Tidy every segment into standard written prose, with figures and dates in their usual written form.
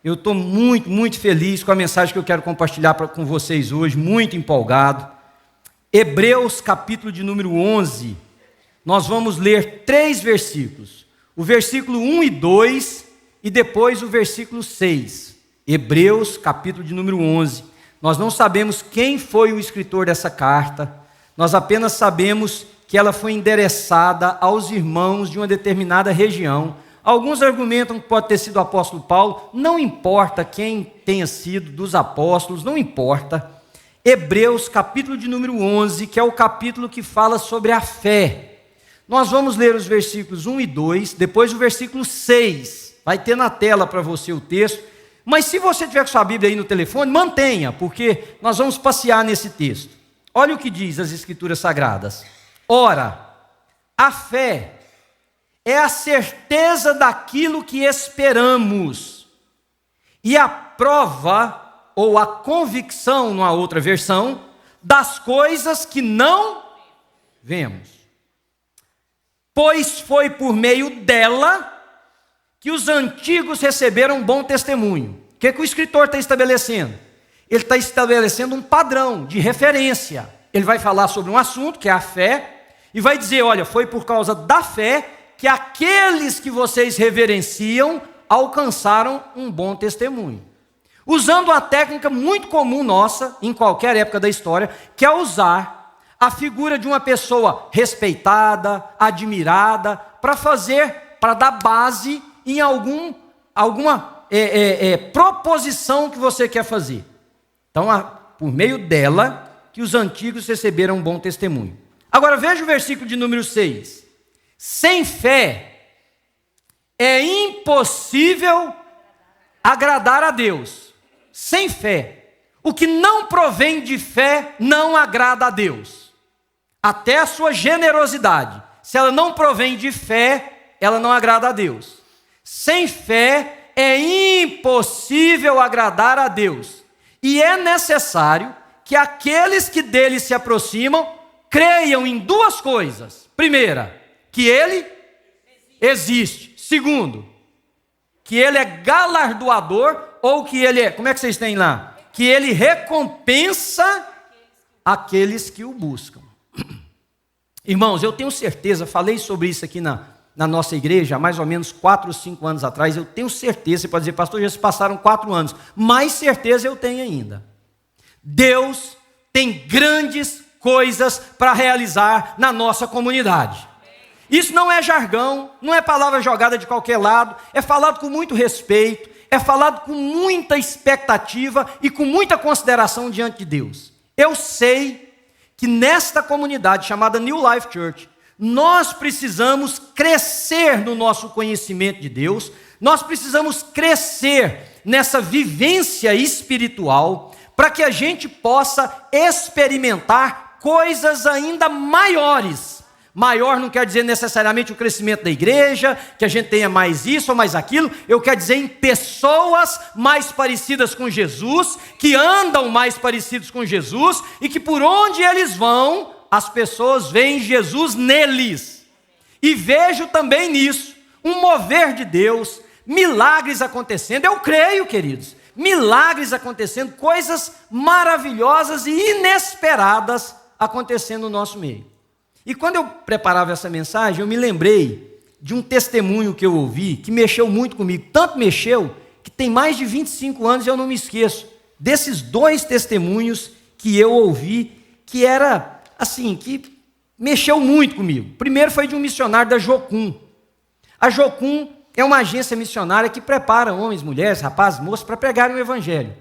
Eu estou muito, muito feliz com a mensagem que eu quero compartilhar com vocês hoje, muito empolgado. Hebreus, capítulo de número 11, nós vamos ler 3 versículos. O versículo 1 e 2 e depois o versículo 6. Hebreus, capítulo de número 11. Nós não sabemos quem foi o escritor dessa carta, nós apenas sabemos que ela foi endereçada aos irmãos de uma determinada região. Alguns argumentam que pode ter sido o apóstolo Paulo, não importa quem tenha sido dos apóstolos, não importa. Hebreus, capítulo de número 11, que é o capítulo que fala sobre a fé. Nós vamos ler os versículos 1 e 2, depois o versículo 6. Vai ter na tela para você o texto, mas se você tiver com sua Bíblia aí no telefone, mantenha, porque nós vamos passear nesse texto. Olha o que diz as Escrituras Sagradas. Ora, a fé é a certeza daquilo que esperamos, e a prova, ou a convicção, numa outra versão, das coisas que não vemos. Pois foi por meio dela que os antigos receberam bom testemunho. O que o escritor está estabelecendo? Ele está estabelecendo um padrão de referência. Ele vai falar sobre um assunto, que é a fé, e vai dizer, olha, foi por causa da fé que aqueles que vocês reverenciam alcançaram um bom testemunho. Usando uma técnica muito comum nossa, em qualquer época da história, que é usar a figura de uma pessoa respeitada, admirada, para dar base em alguma proposição que você quer fazer. Então, por meio dela, que os antigos receberam um bom testemunho. Agora veja o versículo de número 6. Sem fé é impossível agradar a Deus. Sem fé. O que não provém de fé não agrada a Deus. Até a sua generosidade. Se ela não provém de fé, ela não agrada a Deus. Sem fé é impossível agradar a Deus. E é necessário que aqueles que dele se aproximam creiam em 2 coisas. Primeira, que ele existe. Segundo, que ele é galardoador, ou que ele é, como é que vocês têm lá? Que ele recompensa aqueles que o buscam. Irmãos, eu tenho certeza, falei sobre isso aqui na nossa igreja, há mais ou menos 4 ou 5 anos atrás, eu tenho certeza, você pode dizer, pastor, já se passaram 4 anos, mais certeza eu tenho ainda. Deus tem grandes coisas para realizar na nossa comunidade. Isso não é jargão, não é palavra jogada de qualquer lado, é falado com muito respeito, é falado com muita expectativa e com muita consideração diante de Deus. Eu sei que nesta comunidade chamada New Life Church, nós precisamos crescer no nosso conhecimento de Deus, nós precisamos crescer nessa vivência espiritual, para que a gente possa experimentar coisas ainda maiores. Maior não quer dizer necessariamente o crescimento da igreja, que a gente tenha mais isso ou mais aquilo. Eu quero dizer em pessoas mais parecidas com Jesus, que andam mais parecidos com Jesus, e que por onde eles vão, as pessoas veem Jesus neles. E vejo também nisso um mover de Deus, milagres acontecendo. Eu creio, queridos, milagres acontecendo, coisas maravilhosas e inesperadas acontecendo no nosso meio. E quando eu preparava essa mensagem, eu me lembrei de um testemunho que eu ouvi, que mexeu muito comigo, tanto mexeu, que tem mais de 25 anos e eu não me esqueço, desses 2 testemunhos que eu ouvi, que era assim, que mexeu muito comigo. Primeiro foi de um missionário da Jocum. A Jocum é uma agência missionária que prepara homens, mulheres, rapazes, moças para pregarem o evangelho.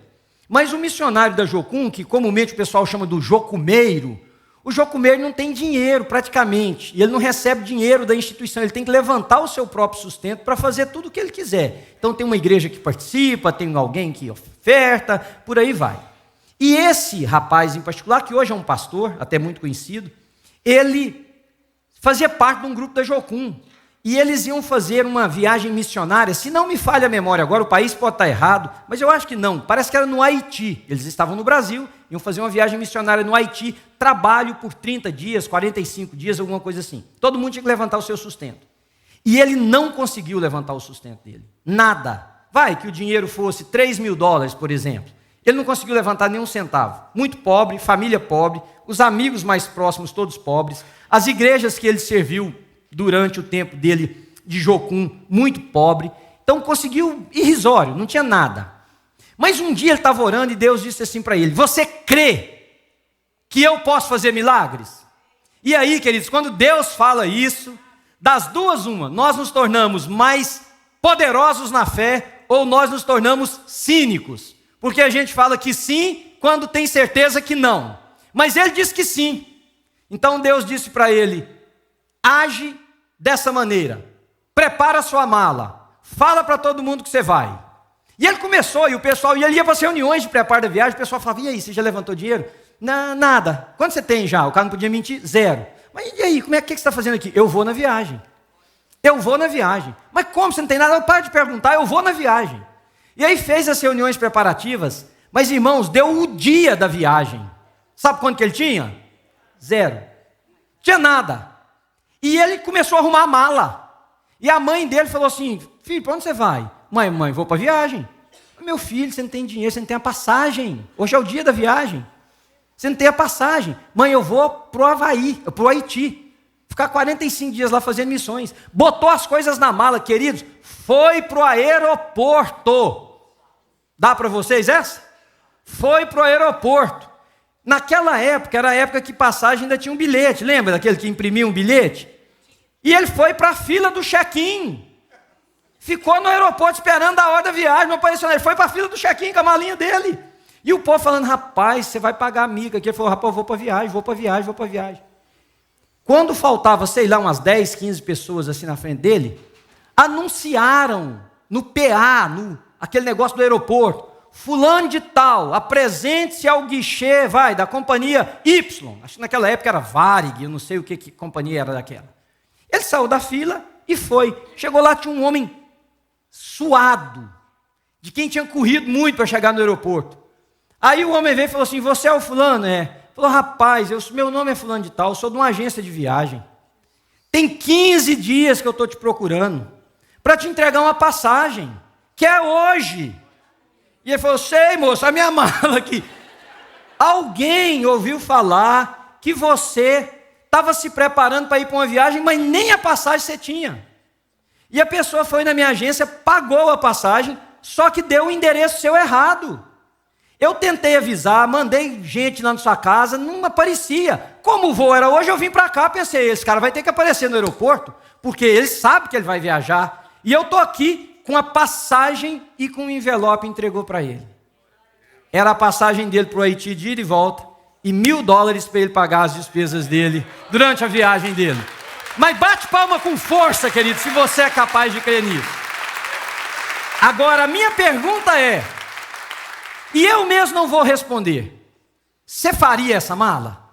Mas o missionário da Jocum, que comumente o pessoal chama do jocumeiro, o jocumeiro não tem dinheiro praticamente, e ele não recebe dinheiro da instituição, ele tem que levantar o seu próprio sustento para fazer tudo o que ele quiser. Então tem uma igreja que participa, tem alguém que oferta, por aí vai. E esse rapaz em particular, que hoje é um pastor, até muito conhecido, ele fazia parte de um grupo da Jocum. E eles iam fazer uma viagem missionária, se não me falha a memória agora, o país pode estar errado, mas eu acho que não, parece que era no Haiti. Eles estavam no Brasil, iam fazer uma viagem missionária no Haiti, trabalho por 30 dias, 45 dias, alguma coisa assim. Todo mundo tinha que levantar o seu sustento. E ele não conseguiu levantar o sustento dele, nada. vai que o dinheiro fosse $3.000, por exemplo. Ele não conseguiu levantar nenhum centavo. Muito pobre, família pobre, os amigos mais próximos todos pobres, as igrejas que ele serviu durante o tempo dele de Jocum, muito pobre. Então conseguiu irrisório, não tinha nada. Mas um dia ele estava orando e Deus disse assim para ele: você crê que eu posso fazer milagres? E aí, queridos, quando Deus fala isso, das duas uma, nós nos tornamos mais poderosos na fé ou nós nos tornamos cínicos. Porque a gente fala que sim quando tem certeza que não. Mas ele disse que sim. Então Deus disse para ele: age dessa maneira, prepara a sua mala, fala para todo mundo que você vai. E ele começou, e o pessoal, e ele ia para as reuniões de preparo da viagem, o pessoal falava: e aí, você já levantou dinheiro? Não, nada. Quanto você tem já? O cara não podia mentir, 0. Mas e aí, como é que você está fazendo aqui? Eu vou na viagem. Eu vou na viagem. Mas como você não tem nada? Para de perguntar, eu vou na viagem. E aí fez as reuniões preparativas, mas irmãos, deu o dia da viagem. Sabe quanto que ele tinha? 0. Tinha nada. E ele começou a arrumar a mala. E a mãe dele falou assim: filho, para onde você vai? Mãe, vou para a viagem. Meu filho, você não tem dinheiro, você não tem a passagem. Hoje é o dia da viagem. Você não tem a passagem. Mãe, eu vou para o Havaí, para o Haiti. Ficar 45 dias lá fazendo missões. Botou as coisas na mala, queridos. Foi para o aeroporto. Dá para vocês essa? Foi para o aeroporto. Naquela época, era a época que passagem ainda tinha um bilhete. Lembra daquele que imprimia um bilhete? E ele foi para a fila do check-in. Ficou no aeroporto esperando a hora da viagem, não apareceu nada. Ele foi para a fila do check-in com a malinha dele. E o povo falando: rapaz, você vai pagar amiga aqui. Ele falou: rapaz, eu vou para a viagem. Quando faltava, sei lá, umas 10, 15 pessoas assim na frente dele, anunciaram no PA, aquele negócio do aeroporto: fulano de tal, apresente-se ao guichê, da companhia Y. Acho que naquela época era Varig, eu não sei o que companhia era daquela. Ele saiu da fila e foi. Chegou lá, tinha um homem suado, de quem tinha corrido muito para chegar no aeroporto. Aí o homem veio e falou assim: você é o fulano? Falou: rapaz, meu nome é fulano de tal, eu sou de uma agência de viagem. Tem 15 dias que eu estou te procurando para te entregar uma passagem, que é hoje. E ele falou: sei, moço, a minha mala aqui. Alguém ouviu falar que você estava se preparando para ir para uma viagem, mas nem a passagem você tinha. E a pessoa foi na minha agência, pagou a passagem, só que deu o endereço seu errado. Eu tentei avisar, mandei gente lá na sua casa, não aparecia. Como o voo era hoje, eu vim para cá, pensei: esse cara vai ter que aparecer no aeroporto, porque ele sabe que ele vai viajar. E eu estou aqui com a passagem e com o envelope, entregou para ele. Era a passagem dele para o Haiti de ida e volta, e $1.000 para ele pagar as despesas dele durante a viagem dele. Mas bate palma com força, querido, se você é capaz de crer nisso. Agora, a minha pergunta é, e eu mesmo não vou responder: você faria essa mala?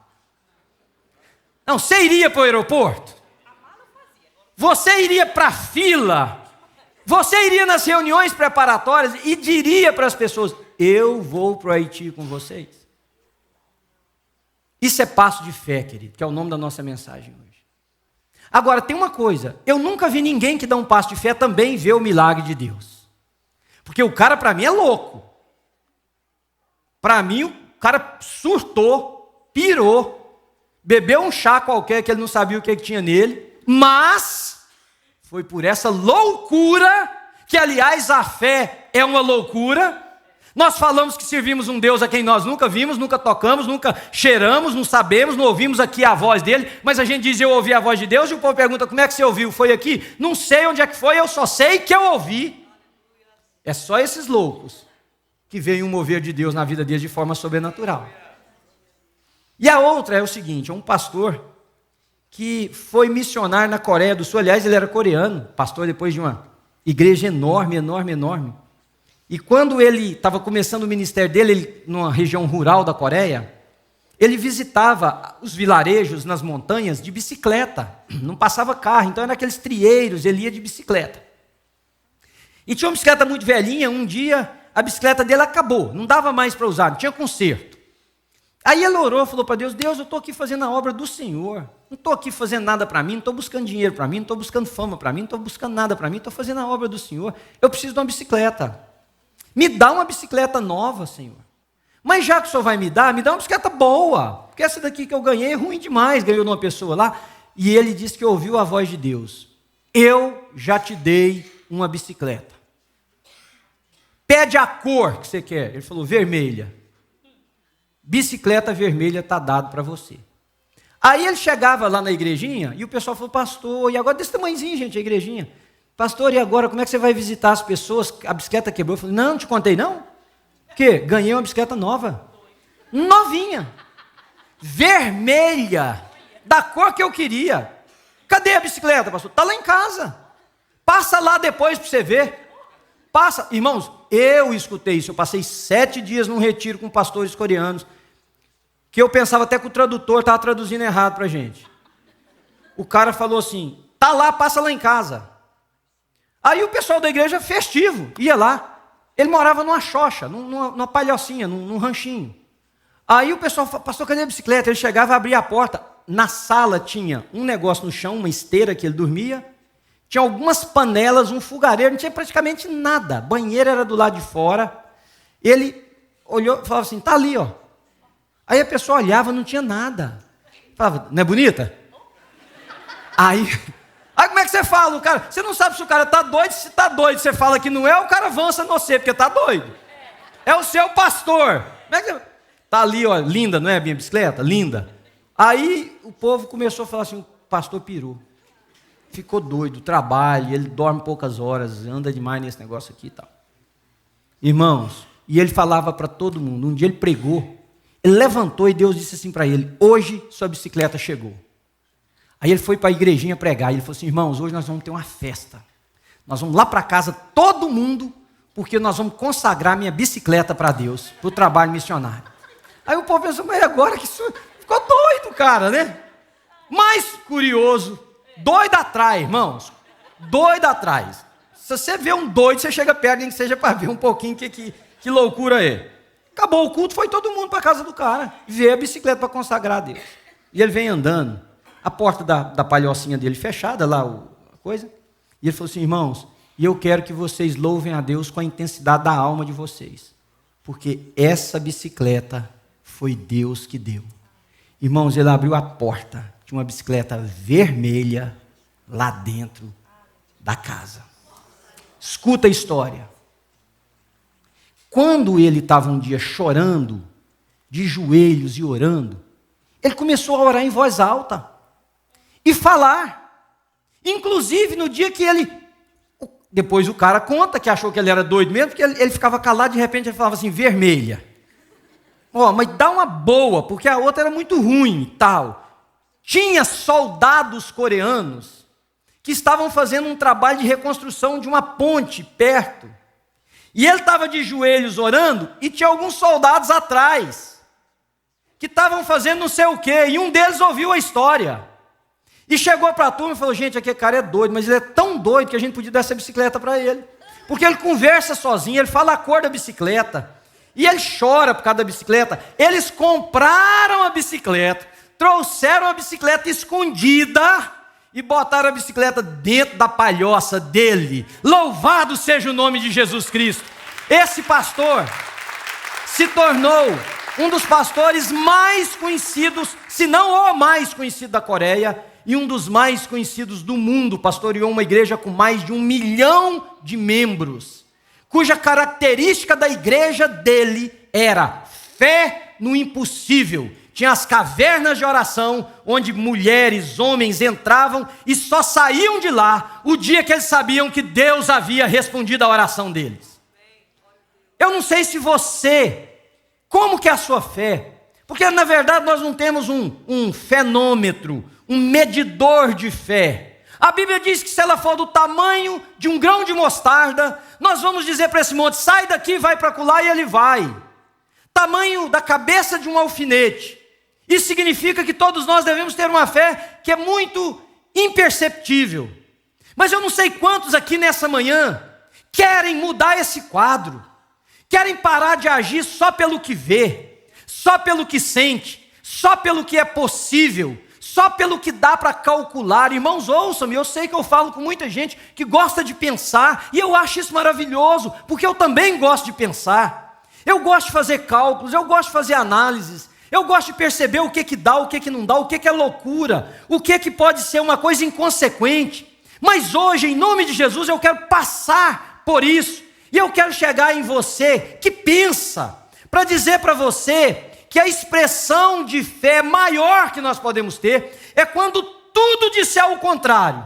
Não, você iria para o aeroporto? Você iria para a fila? Você iria nas reuniões preparatórias e diria para as pessoas: eu vou para o Haiti com vocês? Isso é passo de fé, querido, que é o nome da nossa mensagem hoje. Agora, tem uma coisa: eu nunca vi ninguém que dá um passo de fé também ver o milagre de Deus. Porque o cara, para mim, é louco. Para mim, o cara surtou, pirou, bebeu um chá qualquer que ele não sabia o que tinha nele, mas foi por essa loucura, que aliás a fé é uma loucura. Nós falamos que servimos um Deus a quem nós nunca vimos, nunca tocamos, nunca cheiramos, não sabemos, não ouvimos aqui a voz dele, mas a gente diz: eu ouvi a voz de Deus, e o povo pergunta: como é que você ouviu? Foi aqui? Não sei onde é que foi, eu só sei que eu ouvi. É só esses loucos que veem um mover de Deus na vida deles de forma sobrenatural. E a outra é o seguinte: é um pastor que foi missionar na Coreia do Sul. Aliás, ele era coreano, pastor depois de uma igreja enorme. E quando ele estava começando o ministério dele, numa região rural da Coreia, ele visitava os vilarejos nas montanhas de bicicleta, não passava carro, então era aqueles trieiros, ele ia de bicicleta. E tinha uma bicicleta muito velhinha, um dia a bicicleta dele acabou, não dava mais para usar, não tinha conserto. Aí ele orou, falou para Deus: Deus, eu estou aqui fazendo a obra do Senhor, Não estou aqui fazendo nada para mim, não estou buscando dinheiro para mim, não estou buscando fama para mim, não estou buscando nada para mim, estou fazendo a obra do Senhor. Eu preciso de uma bicicleta. Me dá uma bicicleta nova, Senhor. Mas já que o Senhor vai me dar uma bicicleta boa. Porque essa daqui que eu ganhei é ruim demais, ganhou de uma pessoa lá. E ele disse que ouviu a voz de Deus. Eu já te dei uma bicicleta. Pede a cor que você quer. Ele falou, vermelha. Bicicleta vermelha está dado para você. Aí ele chegava lá na igrejinha e o pessoal falou, pastor, e agora desse tamanhozinho, gente, a igrejinha. Pastor, e agora como é que você vai visitar as pessoas? A bicicleta quebrou. Eu falei, não te contei não? O quê? Ganhei uma bicicleta nova. Novinha. Vermelha. Da cor que eu queria. Cadê a bicicleta, pastor? Está lá em casa. Passa lá depois para você ver. Passa. Irmãos, eu escutei isso. Eu passei 7 dias num retiro com pastores coreanos. Que eu pensava até que o tradutor estava traduzindo errado para a gente. O cara falou assim, tá lá, passa lá em casa. Aí o pessoal da igreja festivo, ia lá. Ele morava numa xoxa, numa palhocinha, num ranchinho. Aí o pessoal falou, pastor, cadê a bicicleta? Ele chegava, abria a porta. Na sala tinha um negócio no chão, uma esteira que ele dormia. Tinha algumas panelas, um fogareiro, não tinha praticamente nada. Banheiro era do lado de fora. Ele olhou e falava assim, tá ali, ó. Aí a pessoa olhava, não tinha nada. Falava, não é bonita? Aí como é que você fala? O cara, você não sabe se o cara está doido, se está doido. Você fala que não é, o cara avança no você, porque está doido. É o seu pastor. Como é que você... Tá ali, ó, linda, não é a minha bicicleta? Linda. Aí o povo começou a falar assim, o pastor pirou. Ficou doido, trabalha, ele dorme poucas horas, anda demais nesse negócio aqui e tal. Irmãos, e ele falava para todo mundo, um dia ele pregou, ele levantou e Deus disse assim para ele, hoje sua bicicleta chegou. Aí ele foi para a igrejinha pregar, e ele falou assim, irmãos, hoje nós vamos ter uma festa. Nós vamos lá para casa, todo mundo, porque nós vamos consagrar minha bicicleta para Deus, para o trabalho missionário. Aí o povo pensou, mas agora que isso ficou doido, cara, né? Mais curioso, doido atrás, irmãos, doido atrás. Se você vê um doido, você chega perto, nem que seja para ver um pouquinho que loucura é. Acabou o culto, foi todo mundo para a casa do cara, ver a bicicleta para consagrar a Deus. E ele vem andando, a porta da palhocinha dele fechada, lá a coisa, e ele falou assim, irmãos, e eu quero que vocês louvem a Deus com a intensidade da alma de vocês, porque essa bicicleta foi Deus que deu. Irmãos, ele abriu a porta de uma bicicleta vermelha lá dentro da casa. Escuta a história. Quando ele estava um dia chorando, de joelhos e orando, ele começou a orar em voz alta e falar. Inclusive no dia que ele... Depois o cara conta que achou que ele era doido mesmo, porque ele ficava calado, de repente ele falava assim, vermelha. Ó, mas dá uma boa, porque a outra era muito ruim e tal. Tinha soldados coreanos que estavam fazendo um trabalho de reconstrução de uma ponte perto. E ele estava de joelhos orando, e tinha alguns soldados atrás, que estavam fazendo não sei o quê, e um deles ouviu a história. E chegou para a turma e falou, gente, aquele cara é doido, mas ele é tão doido que a gente podia dar essa bicicleta para ele. Porque ele conversa sozinho, ele fala a cor da bicicleta, e ele chora por causa da bicicleta. Eles compraram a bicicleta, trouxeram a bicicleta escondida, e botaram a bicicleta dentro da palhoça dele. Louvado seja o nome de Jesus Cristo. Esse pastor se tornou um dos pastores mais conhecidos, se não o mais conhecido da Coreia, e um dos mais conhecidos do mundo. Pastoreou uma igreja com mais de 1 milhão de membros, cuja característica da igreja dele era fé no impossível. Tinha as cavernas de oração, onde mulheres, homens entravam e só saíam de lá o dia que eles sabiam que Deus havia respondido à oração deles. Eu não sei se você, como que é a sua fé? Porque na verdade nós não temos um fenômetro, um medidor de fé. A Bíblia diz que se ela for do tamanho de um grão de mostarda, nós vamos dizer para esse monte, sai daqui, vai para acolá, e ele vai. Tamanho da cabeça de um alfinete. Isso significa que todos nós devemos ter uma fé que é muito imperceptível. Mas eu não sei quantos aqui nessa manhã querem mudar esse quadro, querem parar de agir só pelo que vê, só pelo que sente, só pelo que é possível, só pelo que dá para calcular. Irmãos, ouçam-me, eu sei que eu falo com muita gente que gosta de pensar, e eu acho isso maravilhoso, porque eu também gosto de pensar. Eu gosto de fazer cálculos, eu gosto de fazer análises, eu gosto de perceber o que dá, o que não dá, o que é loucura, o que pode ser uma coisa inconsequente. Mas hoje, em nome de Jesus, eu quero passar por isso, e eu quero chegar em você que pensa, para dizer para você que a expressão de fé maior que nós podemos ter é quando tudo disser o contrário,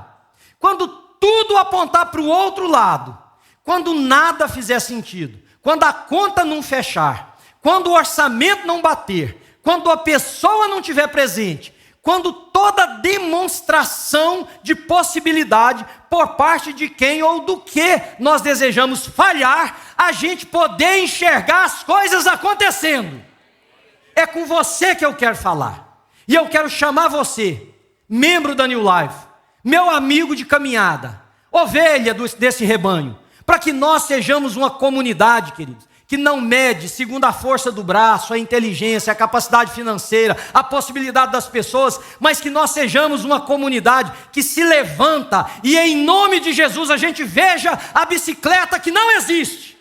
quando tudo apontar para o outro lado, quando nada fizer sentido, quando a conta não fechar, quando o orçamento não bater, quando a pessoa não estiver presente, quando toda demonstração de possibilidade por parte de quem ou do que nós desejamos falhar, a gente poder enxergar as coisas acontecendo. É com você que eu quero falar. E eu quero chamar você, membro da New Life, meu amigo de caminhada, ovelha desse rebanho, para que nós sejamos uma comunidade, queridos, que não mede segundo a força do braço, a inteligência, a capacidade financeira, a possibilidade das pessoas, mas que nós sejamos uma comunidade que se levanta e em nome de Jesus a gente veja a bicicleta que não existe.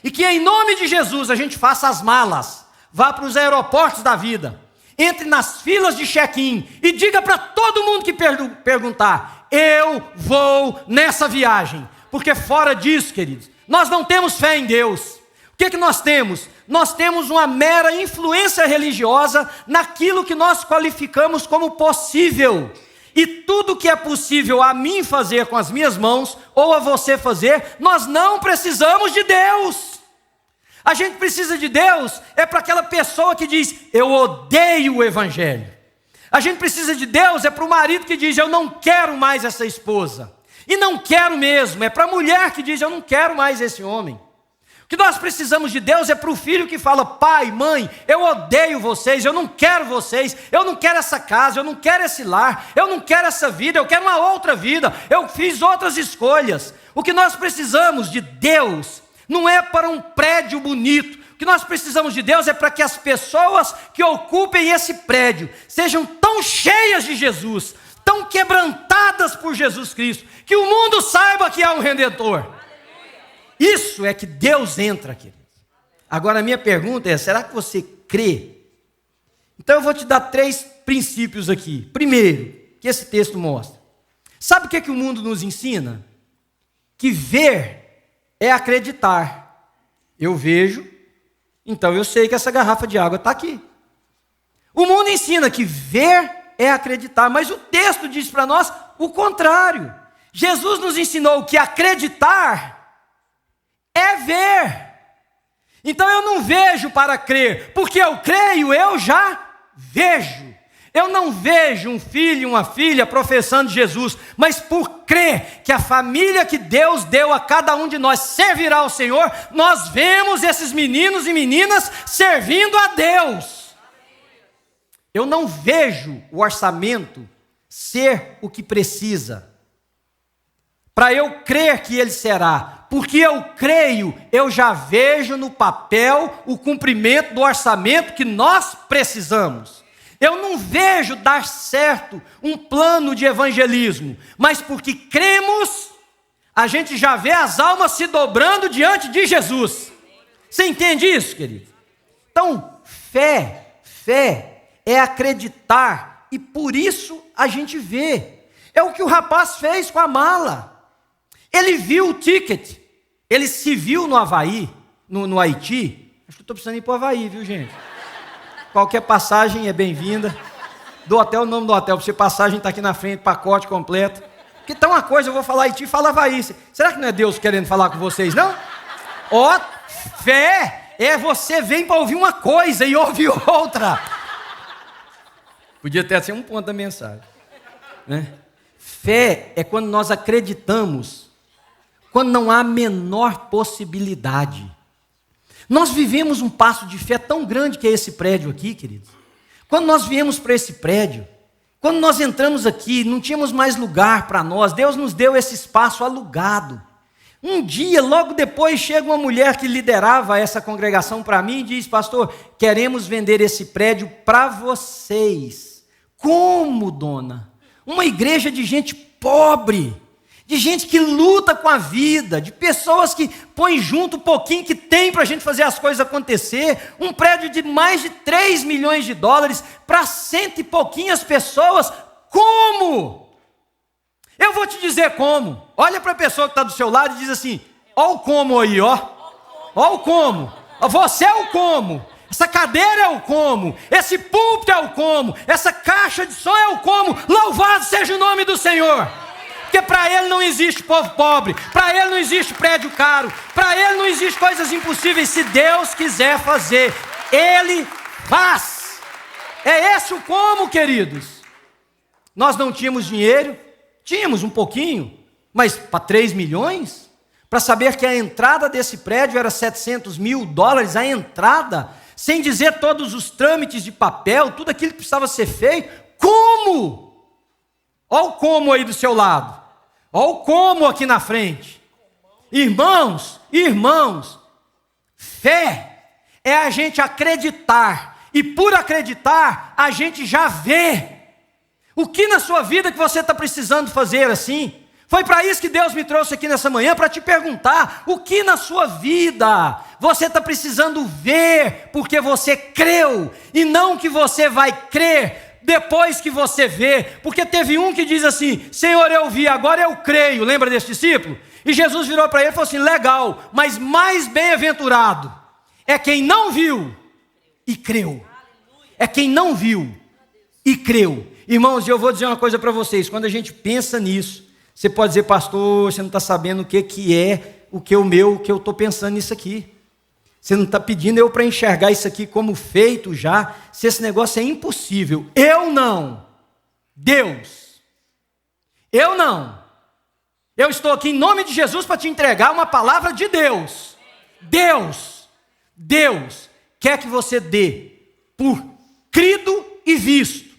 E que em nome de Jesus a gente faça as malas, vá para os aeroportos da vida, entre nas filas de check-in e diga para todo mundo que perguntar: eu vou nessa viagem, porque fora disso, queridos, nós não temos fé em Deus. O que nós temos? Nós temos uma mera influência religiosa naquilo que nós qualificamos como possível. E tudo que é possível a mim fazer com as minhas mãos, ou a você fazer, nós não precisamos de Deus. A gente precisa de Deus é para aquela pessoa que diz: eu odeio o evangelho. A gente precisa de Deus é para o marido que diz: eu não quero mais essa esposa. E não quero mesmo. É para a mulher que diz: eu não quero mais esse homem. O que nós precisamos de Deus é para o filho que fala: pai, mãe, eu odeio vocês, eu não quero vocês, eu não quero essa casa, eu não quero esse lar, eu não quero essa vida, eu quero uma outra vida, eu fiz outras escolhas. O que nós precisamos de Deus não é para um prédio bonito. O que nós precisamos de Deus é para que as pessoas que ocupem esse prédio sejam tão cheias de Jesus, tão quebrantadas por Jesus Cristo, que o mundo saiba que há um Redentor. Isso é que Deus entra, queridos. Agora a minha pergunta é: será que você crê? Então eu vou te dar 3 princípios aqui. Primeiro, que esse texto mostra. Sabe o que o mundo nos ensina? Que ver é acreditar. Eu vejo, então eu sei que essa garrafa de água está aqui. O mundo ensina que ver é acreditar, mas o texto diz para nós o contrário. Jesus nos ensinou que acreditar é ver. Então eu não vejo para crer, porque eu creio, eu já vejo. Eu não vejo um filho e uma filha professando Jesus, mas por crer que a família que Deus deu a cada um de nós servirá ao Senhor, nós vemos esses meninos e meninas servindo a Deus. Eu não vejo o orçamento ser o que precisa, para eu crer que ele será, porque eu creio, eu já vejo no papel o cumprimento do orçamento que nós precisamos. Eu não vejo dar certo um plano de evangelismo, mas porque cremos, a gente já vê as almas se dobrando diante de Jesus. Você entende isso, querido? Então, fé é acreditar, e por isso a gente vê. É o que o rapaz fez com a mala. Ele viu o ticket, ele se viu no Havaí, no Haiti. Acho que estou precisando ir para o Havaí, viu, gente? Qualquer passagem é bem-vinda. Dou até o nome do hotel, para você passagem está aqui na frente, pacote completo. Porque tá uma coisa, eu vou falar Haiti, fala Havaí. Será que não é Deus querendo falar com vocês, não? Ó, fé é você vem para ouvir uma coisa e ouve outra. Podia até ser um ponto da mensagem, né? Fé é quando nós acreditamos, quando não há a menor possibilidade. Nós vivemos um passo de fé tão grande que é esse prédio aqui, queridos. Quando nós viemos para esse prédio, quando nós entramos aqui, não tínhamos mais lugar para nós, Deus nos deu esse espaço alugado. Um dia, logo depois, chega uma mulher que liderava essa congregação para mim e diz: pastor, queremos vender esse prédio para vocês, Como, dona? Uma igreja de gente pobre, de gente que luta com a vida, de pessoas que põem junto um pouquinho que tem para a gente fazer as coisas acontecer, um prédio de mais de 3 milhões de dólares para 100 e pouquinhas pessoas. Como? Eu vou te dizer como. Olha para a pessoa que está do seu lado e diz assim: ó o como aí, ó. Ó o como. Você é o como. Essa cadeira é o como. Esse púlpito é o como. Essa caixa de som é o como. Louvado seja o nome do Senhor. Porque para Ele não existe povo pobre. Para Ele não existe prédio caro. Para Ele não existe coisas impossíveis. Se Deus quiser fazer, Ele faz. É esse o como, queridos. Nós não tínhamos dinheiro. Tínhamos um pouquinho. Mas para 3 milhões? Para saber que a entrada desse prédio era 700 mil dólares. A entrada, sem dizer todos os trâmites de papel, tudo aquilo que precisava ser feito. Como? Olha o como aí do seu lado. Olha o como aqui na frente. Irmãos, fé é a gente acreditar. E por acreditar, a gente já vê. O que na sua vida que você está precisando fazer assim? Foi para isso que Deus me trouxe aqui nessa manhã, para te perguntar, o que na sua vida você está precisando ver, porque você creu, e não que você vai crer depois que você vê, porque teve um que diz assim: Senhor, eu vi, agora eu creio. Lembra desse discípulo? E Jesus virou para ele e falou assim: legal, mas mais bem-aventurado é quem não viu e creu. É quem não viu e creu. Irmãos, eu vou dizer uma coisa para vocês, quando a gente pensa nisso, você pode dizer: pastor, você não está sabendo o que é o que eu estou pensando nisso aqui. Você não está pedindo eu para enxergar isso aqui como feito já, se esse negócio é impossível. Eu não. Deus. Eu não. Eu estou aqui em nome de Jesus para te entregar uma palavra de Deus. Deus quer que você dê por crido e visto,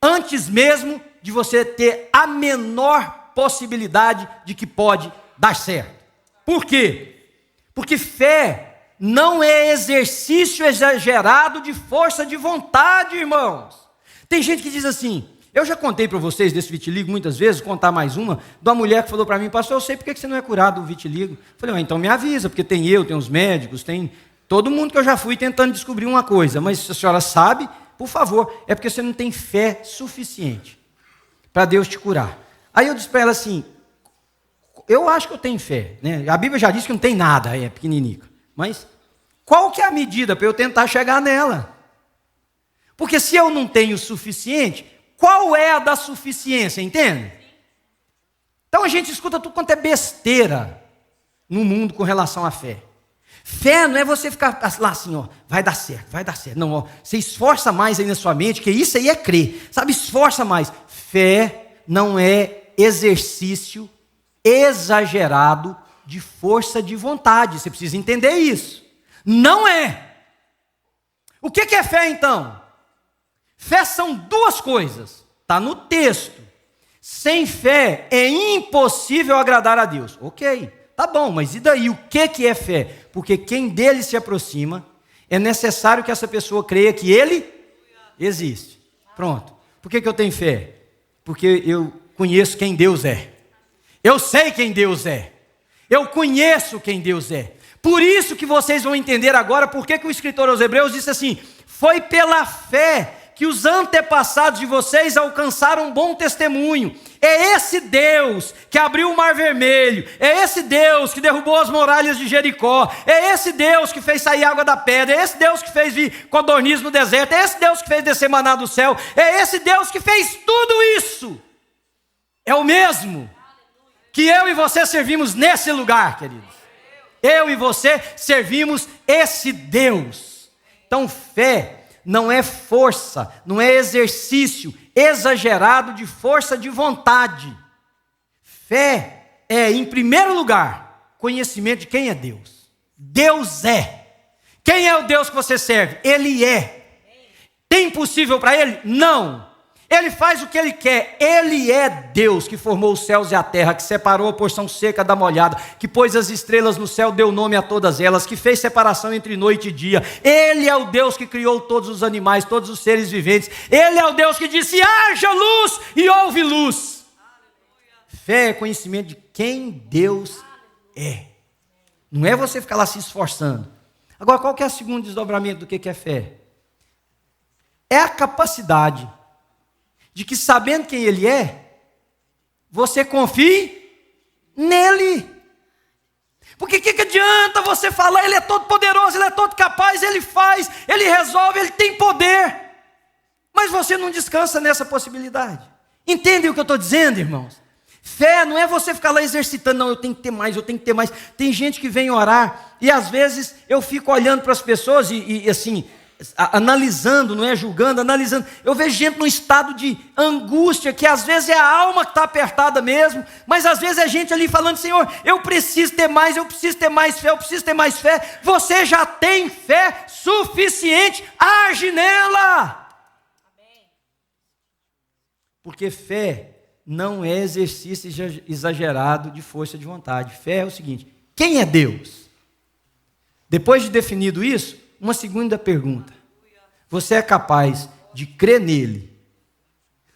antes mesmo de você ter a menor possibilidade de que pode dar certo. Por quê? Porque fé não é exercício exagerado de força de vontade, irmãos. Tem gente que diz assim, eu já contei para vocês desse vitiligo muitas vezes, vou contar mais uma, de uma mulher que falou para mim: pastor, eu sei porque você não é curado do vitiligo. Eu falei: então me avisa, porque tem os médicos, tem todo mundo que eu já fui tentando descobrir uma coisa, mas se a senhora sabe, por favor, é porque você não tem fé suficiente para Deus te curar. Aí eu disse para ela assim: eu acho que eu tenho fé, né? A Bíblia já diz que não tem nada, é pequenininha. Mas qual que é a medida para eu tentar chegar nela? Porque se eu não tenho o suficiente, qual é a da suficiência, entende? Então a gente escuta tudo quanto é besteira no mundo com relação à fé. Fé não é você ficar lá assim, ó, vai dar certo. Não, ó, você esforça mais aí na sua mente, que isso aí é crer, sabe? Esforça mais. Fé não é exercício exagerado de força de vontade. Você precisa entender isso. Não é. O que é fé então? Fé são duas coisas. Está no texto. Sem fé é impossível agradar a Deus. Ok, tá bom, mas e daí? O que é fé? Porque quem dele se aproxima, é necessário que essa pessoa creia que ele existe. Pronto. Por que eu tenho fé? Porque eu conheço quem Deus é. Eu sei quem Deus é. Eu conheço quem Deus é. Por isso que vocês vão entender agora porque que o escritor aos Hebreus disse assim: foi pela fé que os antepassados de vocês alcançaram um bom testemunho. É esse Deus que abriu o Mar Vermelho, é esse Deus que derrubou as muralhas de Jericó, é esse Deus que fez sair água da pedra, é esse Deus que fez vir codorniz no deserto, é esse Deus que fez descer maná do céu, é esse Deus que fez tudo isso. É o mesmo que eu e você servimos nesse lugar, queridos. Eu e você servimos esse Deus. Então fé não é força, não é exercício exagerado de força de vontade. Fé é, em primeiro lugar, conhecimento de quem é Deus. Deus é. Quem é o Deus que você serve? Ele é. Tem impossível para Ele? Não. Ele faz o que Ele quer. Ele é Deus que formou os céus e a terra, que separou a porção seca da molhada, que pôs as estrelas no céu, deu nome a todas elas, que fez separação entre noite e dia. Ele é o Deus que criou todos os animais, todos os seres viventes. Ele é o Deus que disse: haja luz e houve luz. Fé é conhecimento de quem Deus é. Não é você ficar lá se esforçando. Agora, qual que é o segundo desdobramento do que é fé? É a capacidade de que, sabendo quem Ele é, você confie nele. Porque o que adianta você falar? Ele é todo poderoso, Ele é todo capaz, Ele faz, Ele resolve, Ele tem poder. Mas você não descansa nessa possibilidade. Entendem o que eu estou dizendo, irmãos? Fé não é você ficar lá exercitando, não, eu tenho que ter mais, eu tenho que ter mais. Tem gente que vem orar, e às vezes eu fico olhando para as pessoas e assim, analisando, não é julgando, analisando. Eu vejo gente num estado de angústia, que às vezes é a alma que está apertada mesmo, mas às vezes é gente ali falando: Senhor, eu preciso ter mais, eu preciso ter mais fé, eu preciso ter mais fé. Você já tem fé suficiente, age nela. Porque fé não é exercício exagerado de força de vontade. Fé é o seguinte: quem é Deus? Depois de definido isso, uma segunda pergunta: você é capaz de crer nele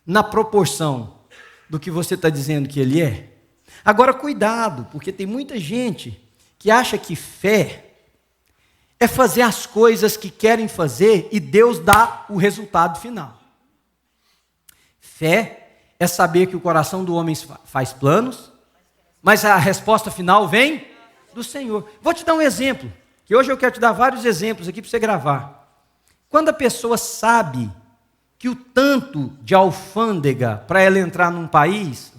na proporção do que você está dizendo que ele é? Agora, cuidado, porque tem muita gente que acha que fé é fazer as coisas que querem fazer e Deus dá o resultado final. Fé é saber que o coração do homem faz planos, mas a resposta final vem do Senhor. Vou te dar um exemplo, que hoje eu quero te dar vários exemplos aqui para você gravar. Quando a pessoa sabe que o tanto de alfândega para ela entrar num país,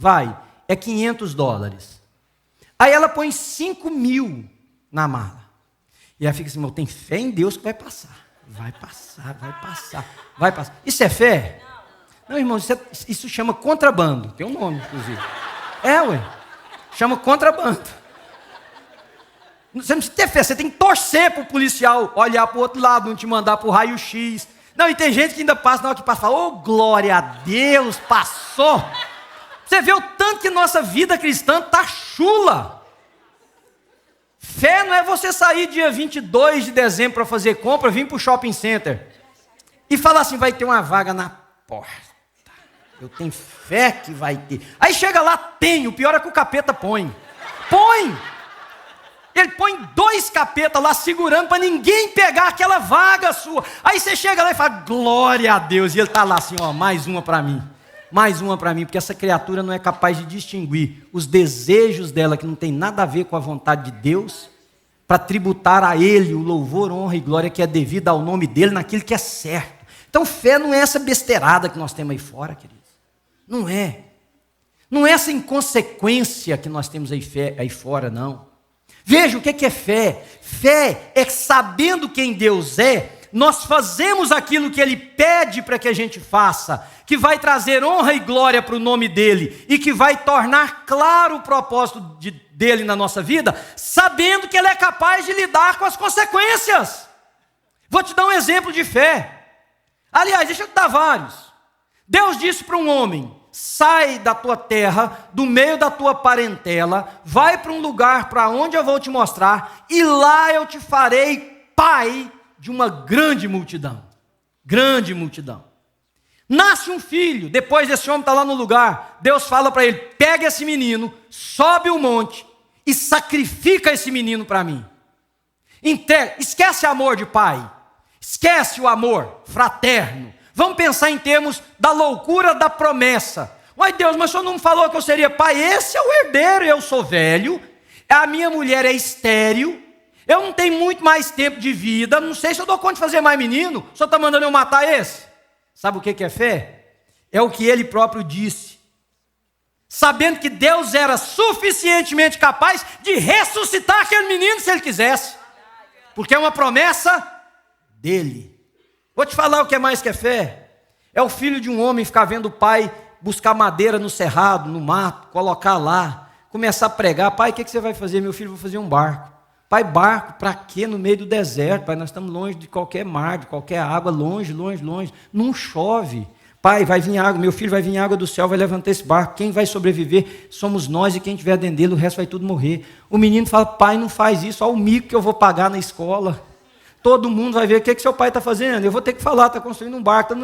é $500. Aí ela põe 5.000 na mala. E ela fica assim: eu tenho fé em Deus que vai passar. Vai passar, vai passar, vai passar. Isso é fé? Não, irmão, isso chama contrabando. Tem um nome, inclusive. Chama contrabando. Você não precisa ter fé, você tem que torcer para o policial olhar para o outro lado, não te mandar para o raio-x. Não, e tem gente que ainda passa, na hora que passa, fala: oh, glória a Deus, passou. Você vê o tanto que nossa vida cristã está chula. Fé não é você sair dia 22 de dezembro para fazer compra, vir para o shopping center e falar assim: vai ter uma vaga na porta. Eu tenho fé que vai ter. Aí chega lá, tem. O pior é que o capeta põe. Ele põe 2 capetas lá segurando para ninguém pegar aquela vaga sua. Aí você chega lá e fala: glória a Deus. E ele está lá assim: ó, mais uma para mim. Mais uma para mim. Porque essa criatura não é capaz de distinguir os desejos dela, que não tem nada a ver com a vontade de Deus, para tributar a Ele o louvor, honra e glória que é devida ao nome dEle, naquilo que é certo. Então fé não é essa besteirada que nós temos aí fora, queridos. Não é. Não é essa inconsequência que nós temos aí fora, não. Veja o que é fé. Fé é sabendo quem Deus é, nós fazemos aquilo que Ele pede para que a gente faça, que vai trazer honra e glória para o nome dEle, e que vai tornar claro o propósito dEle na nossa vida, sabendo que Ele é capaz de lidar com as consequências. Vou te dar um exemplo de fé. Aliás, deixa eu te dar vários. Deus disse para um homem: sai da tua terra, do meio da tua parentela, vai para um lugar para onde eu vou te mostrar, e lá eu te farei pai de uma grande multidão. Grande multidão. Nasce um filho, depois desse homem está lá no lugar, Deus fala para ele: pega esse menino, sobe o monte e sacrifica esse menino para mim. Esquece amor de pai, esquece o amor fraterno. Vamos pensar em termos da loucura da promessa. Uai, Deus, mas o senhor não me falou que eu seria pai? Esse é o herdeiro, eu sou velho, a minha mulher é estéril, eu não tenho muito mais tempo de vida, não sei se eu dou conta de fazer mais menino, o senhor está mandando eu matar esse? Sabe o que é fé? É o que ele próprio disse. Sabendo que Deus era suficientemente capaz de ressuscitar aquele menino se ele quisesse. Porque é uma promessa dele. Vou te falar o que é mais que é fé. É o filho de um homem ficar vendo o pai buscar madeira no cerrado, no mato, colocar lá, começar a pregar: pai, o que você vai fazer? Meu filho, vou fazer um barco. Pai, barco, para quê? No meio do deserto, pai, nós estamos longe de qualquer mar, de qualquer água, longe, longe, longe. Não chove. pai, vai vir água, meu filho, vai vir água do céu, vai levantar esse barco, quem vai sobreviver somos nós e quem tiver dentro dele, o resto vai tudo morrer. O menino fala, pai, não faz isso, olha o mico que eu vou pagar na escola. Todo mundo vai ver o que seu pai está fazendo, eu vou ter que falar, está construindo um barco.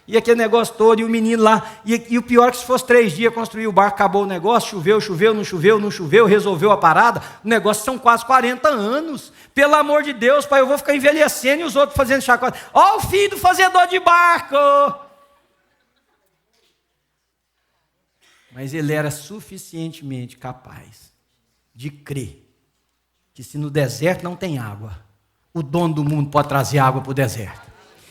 E aquele negócio todo, e o menino lá, e o pior é que se fosse 3 dias construir o barco, acabou o negócio, choveu, não choveu, resolveu a parada, o negócio são quase 40 anos. Pelo amor de Deus, pai, eu vou ficar envelhecendo e os outros fazendo chacota. Ó o filho do fazedor de barco! Mas ele era suficientemente capaz de crer que se no deserto não tem água, o dono do mundo pode trazer água para o deserto.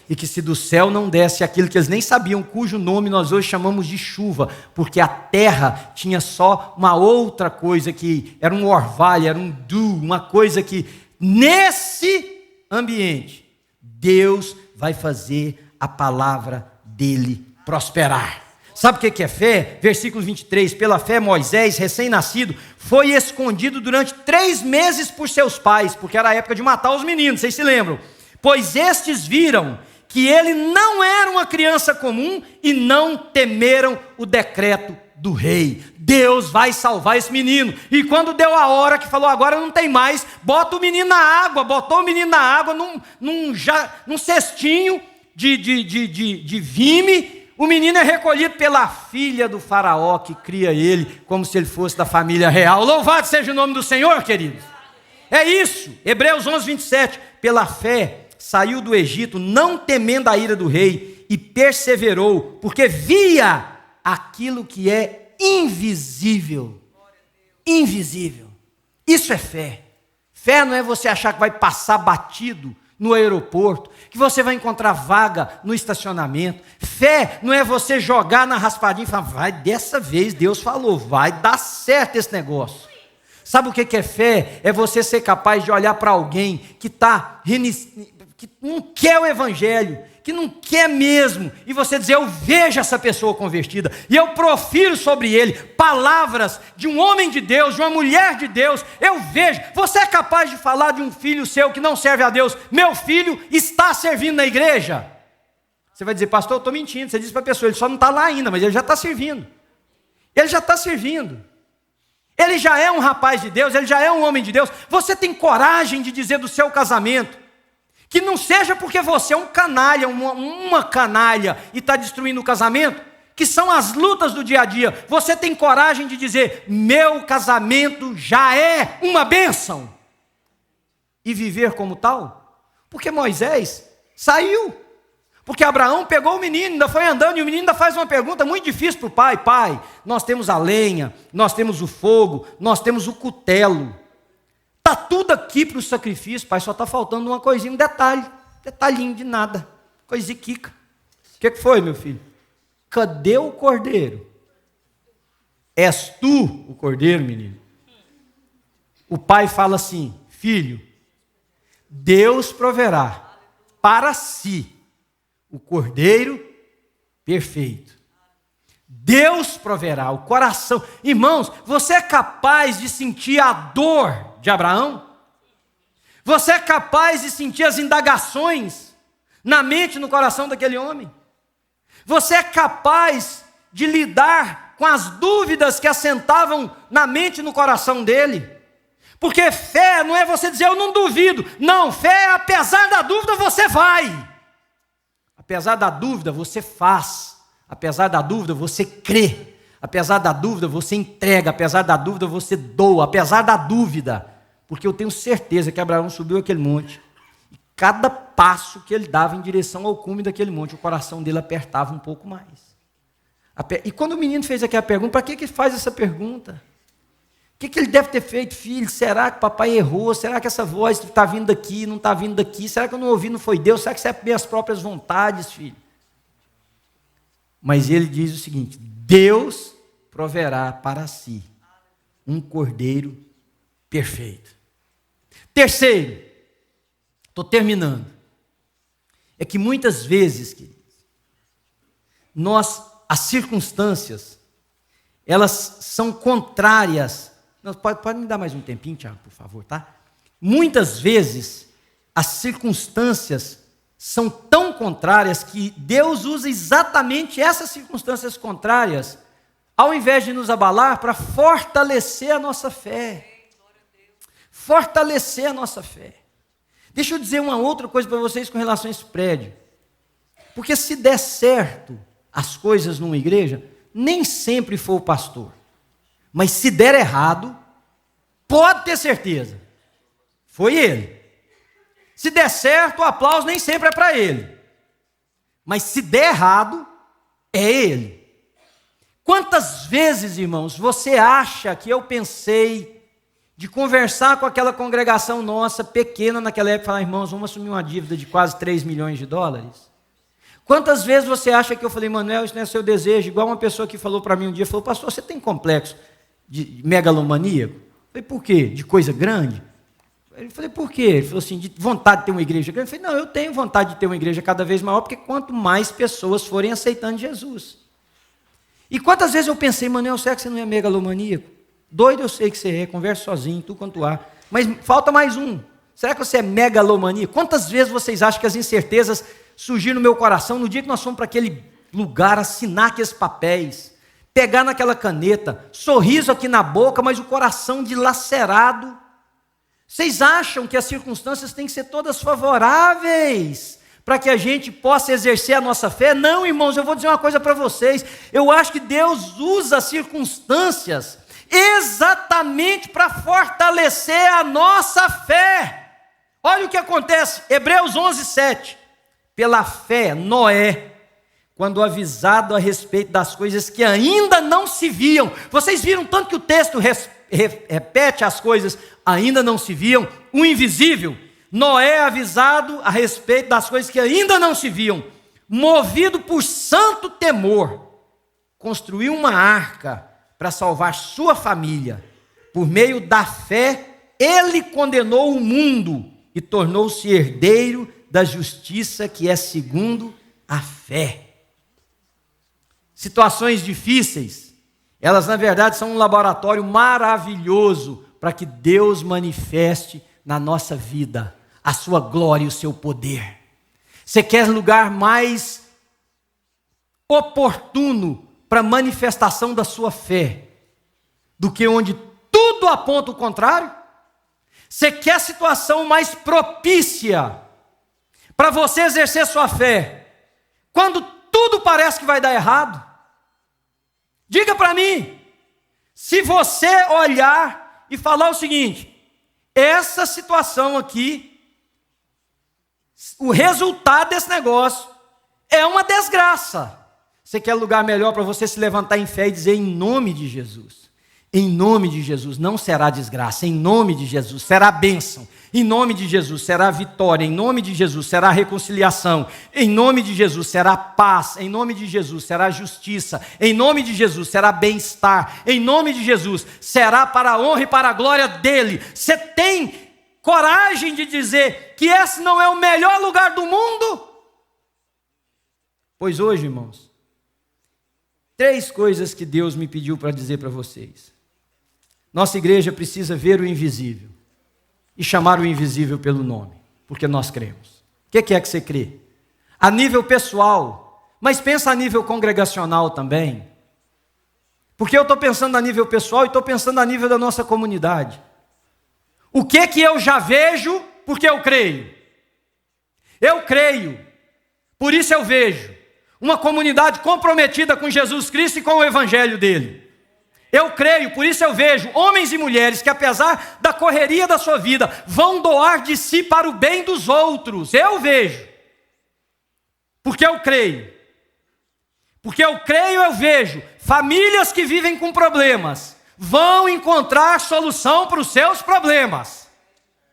E que se do céu não desce aquilo que eles nem sabiam, cujo nome nós hoje chamamos de chuva, porque a terra tinha só uma outra coisa que era um orvalho, era um dew, uma coisa que nesse ambiente Deus vai fazer a palavra dele prosperar. Sabe o que é fé? Versículo 23, pela fé Moisés, recém-nascido, foi escondido durante 3 meses por seus pais, porque era a época de matar os meninos, vocês se lembram? Pois estes viram que ele não era uma criança comum e não temeram o decreto do rei. Deus vai salvar esse menino. E quando deu a hora que falou, agora não tem mais, bota o menino na água, botou o menino na água num cestinho de vime. O menino é recolhido pela filha do faraó que cria ele, como se ele fosse da família real. Louvado seja o nome do Senhor, queridos. É isso, Hebreus 11, 27. Pela fé saiu do Egito, não temendo a ira do rei, e perseverou, porque via aquilo que é invisível. Invisível. Isso é fé. Fé não é você achar que vai passar batido no aeroporto, que você vai encontrar vaga no estacionamento. Fé não é você jogar na raspadinha e falar, vai, dessa vez Deus falou, vai dar certo esse negócio. Sabe o que é fé? É você ser capaz de olhar para alguém que que não quer o evangelho, que não quer mesmo, e você dizer, eu vejo essa pessoa convertida, e eu profiro sobre ele palavras de um homem de Deus, de uma mulher de Deus, eu vejo. Você é capaz de falar de um filho seu que não serve a Deus, meu filho está servindo na igreja? Você vai dizer, pastor, eu estou mentindo. Você diz para a pessoa, ele só não está lá ainda, mas ele já está servindo. Ele já está servindo. Ele já é um rapaz de Deus, ele já é um homem de Deus. Você tem coragem de dizer do seu casamento, que não seja porque você é um canalha, uma canalha, e está destruindo o casamento, que são as lutas do dia a dia. Você tem coragem de dizer, meu casamento já é uma bênção, e viver como tal? Porque Moisés saiu, porque Abraão pegou o menino, ainda foi andando, e o menino ainda faz uma pergunta muito difícil para o pai. Pai, nós temos a lenha, nós temos o fogo, nós temos o cutelo, está tudo aqui para o sacrifício, pai, só está faltando uma coisinha, um detalhinho de nada, coisinha quica. O que foi, meu filho? Cadê o cordeiro? És tu o cordeiro, menino? O pai fala assim, filho, Deus proverá para si o cordeiro perfeito. Deus proverá o coração. Irmãos, você é capaz de sentir a dor de Abraão? Você é capaz de sentir as indagações na mente e no coração daquele homem? Você é capaz de lidar com as dúvidas que assentavam na mente e no coração dele? Porque fé não é você dizer, eu não duvido. Não, fé é apesar da dúvida você vai. Apesar da dúvida você faz. Apesar da dúvida você crê. Apesar da dúvida você entrega. Apesar da dúvida você doa. Apesar da dúvida. Porque eu tenho certeza que Abraão subiu aquele monte. E cada passo que ele dava em direção ao cume daquele monte, o coração dele apertava um pouco mais. E quando o menino fez aquela pergunta, para que ele faz essa pergunta? O que ele deve ter feito, filho? Será que papai errou? Será que essa voz está vindo daqui, não está vindo daqui? Será que eu não ouvi, não foi Deus? Será que isso é minhas próprias vontades, filho? Mas ele diz o seguinte, Deus proverá para si um cordeiro perfeito. Terceiro, estou terminando, é que muitas vezes, queridos, as circunstâncias, elas são contrárias. Pode me dar mais um tempinho, Tiago, por favor, tá? Muitas vezes, as circunstâncias são tão contrárias que Deus usa exatamente essas circunstâncias contrárias, ao invés de nos abalar, para fortalecer a nossa fé. Fortalecer a nossa fé. Deixa eu dizer uma outra coisa para vocês com relação a esse prédio. Porque se der certo as coisas numa igreja, nem sempre foi o pastor. Mas se der errado, pode ter certeza, foi ele. Se der certo, o aplauso nem sempre é para ele. Mas se der errado, é ele. Quantas vezes, irmãos, você acha que eu pensei de conversar com aquela congregação nossa, pequena naquela época, e falar, irmãos, vamos assumir uma dívida de quase 3 milhões de dólares? Quantas vezes você acha que eu falei, Manuel, isso não é seu desejo? Igual uma pessoa que falou para mim um dia, falou, pastor, você tem complexo de megalomaníaco? Eu falei, por quê? De coisa grande? Eu falei, por quê? Ele falou assim, de vontade de ter uma igreja grande? Eu falei, não, eu tenho vontade de ter uma igreja cada vez maior, porque quanto mais pessoas forem aceitando Jesus. E quantas vezes eu pensei, Manuel, será que você não é megalomaníaco? Doido eu sei que você é, conversa sozinho, tu quanto há. Mas falta mais um. Será que você é megalomaníaco? Quantas vezes vocês acham que as incertezas surgiram no meu coração no dia que nós fomos para aquele lugar assinar aqueles papéis, pegar naquela caneta, sorriso aqui na boca, mas o coração dilacerado? Vocês acham que as circunstâncias têm que ser todas favoráveis para que a gente possa exercer a nossa fé? Não, irmãos, eu vou dizer uma coisa para vocês. Eu acho que Deus usa as circunstâncias exatamente para fortalecer a nossa fé. Olha o que acontece, Hebreus 11:7. Pela fé, Noé, quando avisado a respeito das coisas que ainda não se viam, vocês viram tanto que o texto repete as coisas ainda não se viam, o invisível. Noé avisado a respeito das coisas que ainda não se viam, movido por santo temor, construiu uma arca para salvar sua família. Por meio da fé, ele condenou o mundo e tornou-se herdeiro da justiça que é segundo a fé. Situações difíceis, elas na verdade são um laboratório maravilhoso para que Deus manifeste na nossa vida a sua glória e o seu poder. Você quer lugar mais oportuno para manifestação da sua fé do que onde tudo aponta o contrário? Você quer situação mais propícia para você exercer sua fé quando tudo parece que vai dar errado? Diga para mim, se você olhar e falar o seguinte, essa situação aqui, o resultado desse negócio é uma desgraça. Você quer lugar melhor para você se levantar em fé e dizer, em nome de Jesus, em nome de Jesus não será desgraça, em nome de Jesus será bênção, em nome de Jesus será vitória, em nome de Jesus será reconciliação, em nome de Jesus será paz, em nome de Jesus será justiça, em nome de Jesus será bem-estar, em nome de Jesus será para a honra e para a glória dele. Você tem coragem de dizer que esse não é o melhor lugar do mundo? Pois hoje, irmãos, 3 coisas que Deus me pediu para dizer para vocês. Nossa igreja precisa ver o invisível e chamar o invisível pelo nome, porque nós cremos. O que é que você crê? A nível pessoal, mas pensa a nível congregacional também. Porque eu estou pensando a nível pessoal e estou pensando a nível da nossa comunidade. O que eu já vejo porque eu creio? Eu creio, por isso eu vejo uma comunidade comprometida com Jesus Cristo e com o evangelho dele. Eu creio, por isso eu vejo homens e mulheres que apesar da correria da sua vida, vão doar de si para o bem dos outros. Eu vejo, porque eu creio. Porque eu creio, eu vejo famílias que vivem com problemas, vão encontrar solução para os seus problemas.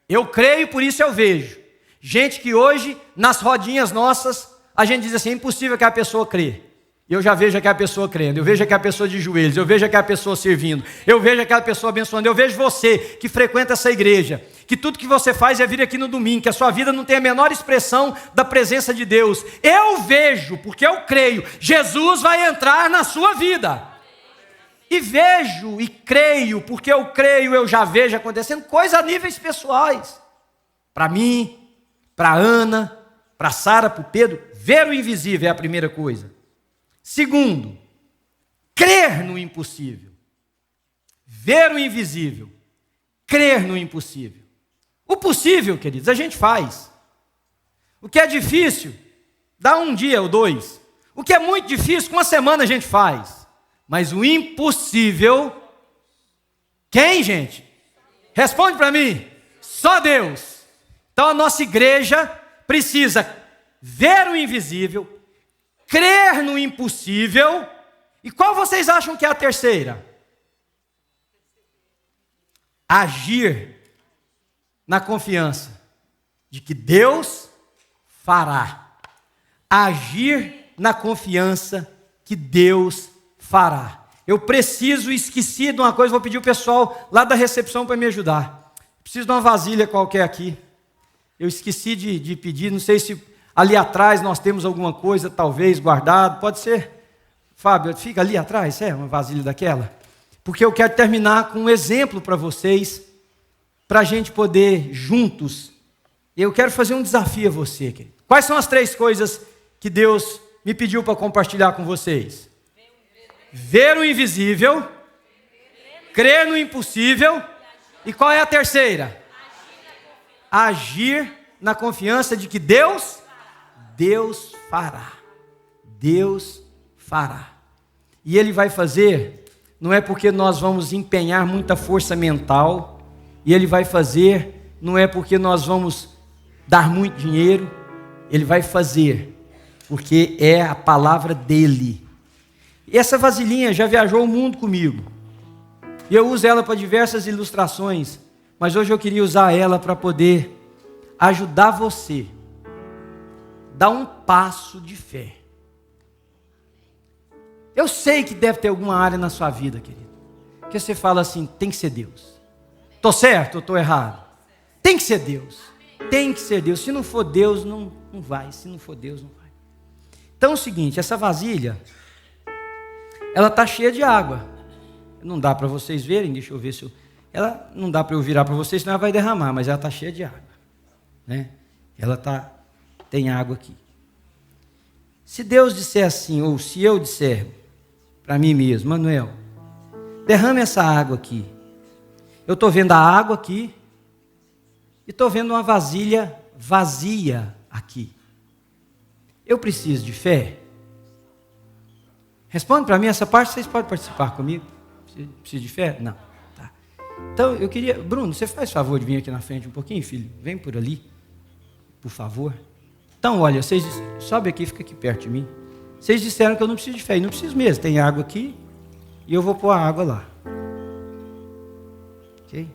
Eu creio, por isso eu vejo gente que hoje, nas rodinhas nossas, a gente diz assim, é impossível que a pessoa crê. Eu já vejo aquela pessoa crendo, eu vejo aquela pessoa de joelhos, eu vejo aquela pessoa servindo, eu vejo aquela pessoa abençoando, eu vejo você que frequenta essa igreja, que tudo que você faz é vir aqui no domingo, que a sua vida não tem a menor expressão da presença de Deus. Eu vejo, porque eu creio, Jesus vai entrar na sua vida. E vejo e creio, porque eu creio, eu já vejo acontecendo coisas a níveis pessoais. Para mim, para Ana, Para Sara, para o Pedro, ver o invisível é a primeira coisa. Segundo, crer no impossível. Ver o invisível. Crer no impossível. O possível, queridos, a gente faz. O que é difícil, dá um dia ou dois. O que é muito difícil, com uma semana a gente faz. Mas o impossível, quem, gente? Responde para mim. Só Deus. Então a nossa igreja precisa ver o invisível, crer no impossível. E qual vocês acham que é a terceira? Agir na confiança de que Deus fará. Agir na confiança que Deus fará. Eu esqueci de uma coisa, vou pedir o pessoal lá da recepção para me ajudar. Preciso de uma vasilha qualquer aqui. Eu esqueci de pedir, não sei se ali atrás nós temos alguma coisa, talvez, guardado, pode ser. Fábio, fica ali atrás, uma vasilha daquela? Porque eu quero terminar com um exemplo para vocês, para a gente poder, juntos, eu quero fazer um desafio a você, querido. Quais são as 3 coisas que Deus me pediu para compartilhar com vocês? Ver o invisível, crer no impossível, e qual é a terceira? Agir na confiança de que Deus fará. Deus fará. E Ele vai fazer, não é porque nós vamos empenhar muita força mental, e Ele vai fazer, não é porque nós vamos dar muito dinheiro, Ele vai fazer, porque é a palavra dEle. E essa vasilhinha já viajou o mundo comigo, e eu uso ela para diversas ilustrações, mas hoje eu queria usar ela para poder ajudar você a dar um passo de fé. Eu sei que deve ter alguma área na sua vida, querido, que você fala assim, tem que ser Deus. Estou certo ou estou errado? Tem que ser Deus. Tem que ser Deus. Se não for Deus, não vai. Se não for Deus, não vai. Então é o seguinte, essa vasilha, ela está cheia de água. Não dá para vocês verem, deixa eu ver se eu... Ela não dá para eu virar para vocês, senão ela vai derramar, mas ela está cheia de água. Né? Tem água aqui. Se Deus disser assim, ou se eu disser para mim mesmo, Manuel, derrame essa água aqui. Eu estou vendo a água aqui e estou vendo uma vasilha vazia aqui. Eu preciso de fé? Responde para mim essa parte, vocês podem participar comigo? Precisa de fé? Não. Tá. Então eu queria, Bruno, você faz favor de vir aqui na frente um pouquinho, filho? Vem por ali, por favor. Então, olha, vocês sobe aqui, fica aqui perto de mim. Vocês disseram que eu não preciso de fé, e não preciso mesmo. Tem água aqui e eu vou pôr a água lá. Ok?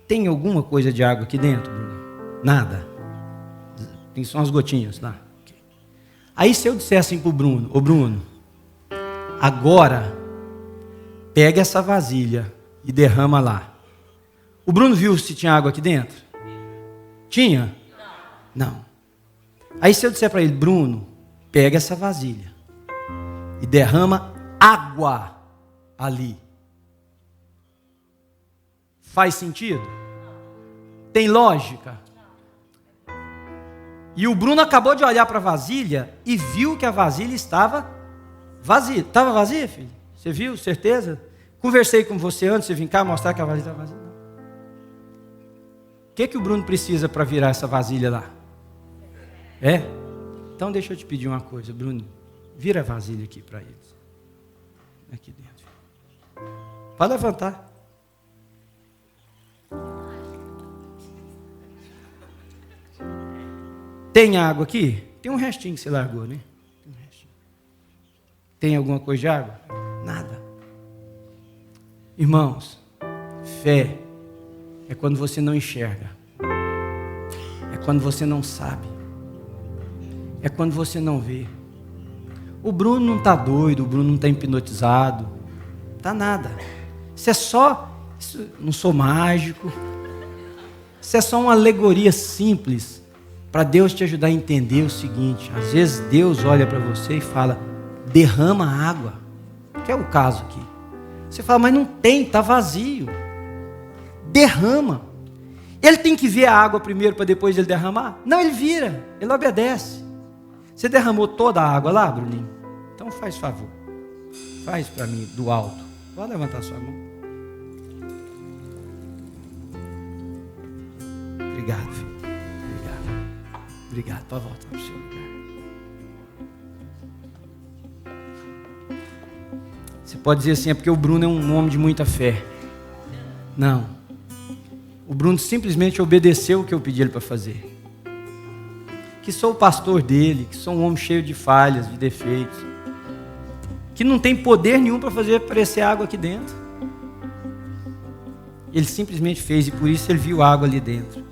Tem alguma coisa de água aqui dentro, Bruno? Nada. Tem só umas gotinhas lá. Okay. Aí se eu disser assim para o Bruno, ô Bruno, agora pega essa vasilha e derrama lá. O Bruno viu se tinha água aqui dentro? Tinha? Não. Aí se eu disser para ele, Bruno, pega essa vasilha e derrama água ali. Faz sentido? Tem lógica? E o Bruno acabou de olhar para a vasilha e viu que a vasilha estava vazia. Estava vazia, filho? Você viu? Certeza? Conversei com você antes de vir cá mostrar que a vasilha estava vazia. Não. O que o Bruno precisa para virar essa vasilha lá? É? Então deixa eu te pedir uma coisa, Bruno. Vira a vasilha aqui para eles. Aqui dentro. Pode levantar. Tem água aqui? Tem um restinho que você largou, né? Tem um restinho. Tem alguma coisa de água? Nada. Irmãos, fé é quando você não enxerga. É quando você não sabe. É quando você não vê. O Bruno não está doido, o Bruno não está hipnotizado. Não está nada. Não sou mágico. Isso é só uma alegoria simples para Deus te ajudar a entender o seguinte. Às vezes Deus olha para você e fala, derrama água. Que é o caso aqui. Você fala, mas não tem, está vazio. Derrama. Ele tem que ver a água primeiro para depois ele derramar? Não, ele vira, ele obedece. Você derramou toda a água lá, Bruninho? Então faz favor. Faz para mim do alto. Pode levantar sua mão. Obrigado, filho. Obrigado. Obrigado. Pode voltar para o seu lugar. Você pode dizer assim, é porque o Bruno é um homem de muita fé. Não. O Bruno simplesmente obedeceu o que eu pedi ele para fazer. Que sou o pastor dele, que sou um homem cheio de falhas, de defeitos, que não tem poder nenhum para fazer aparecer água aqui dentro. Ele simplesmente fez e por isso ele viu água ali dentro.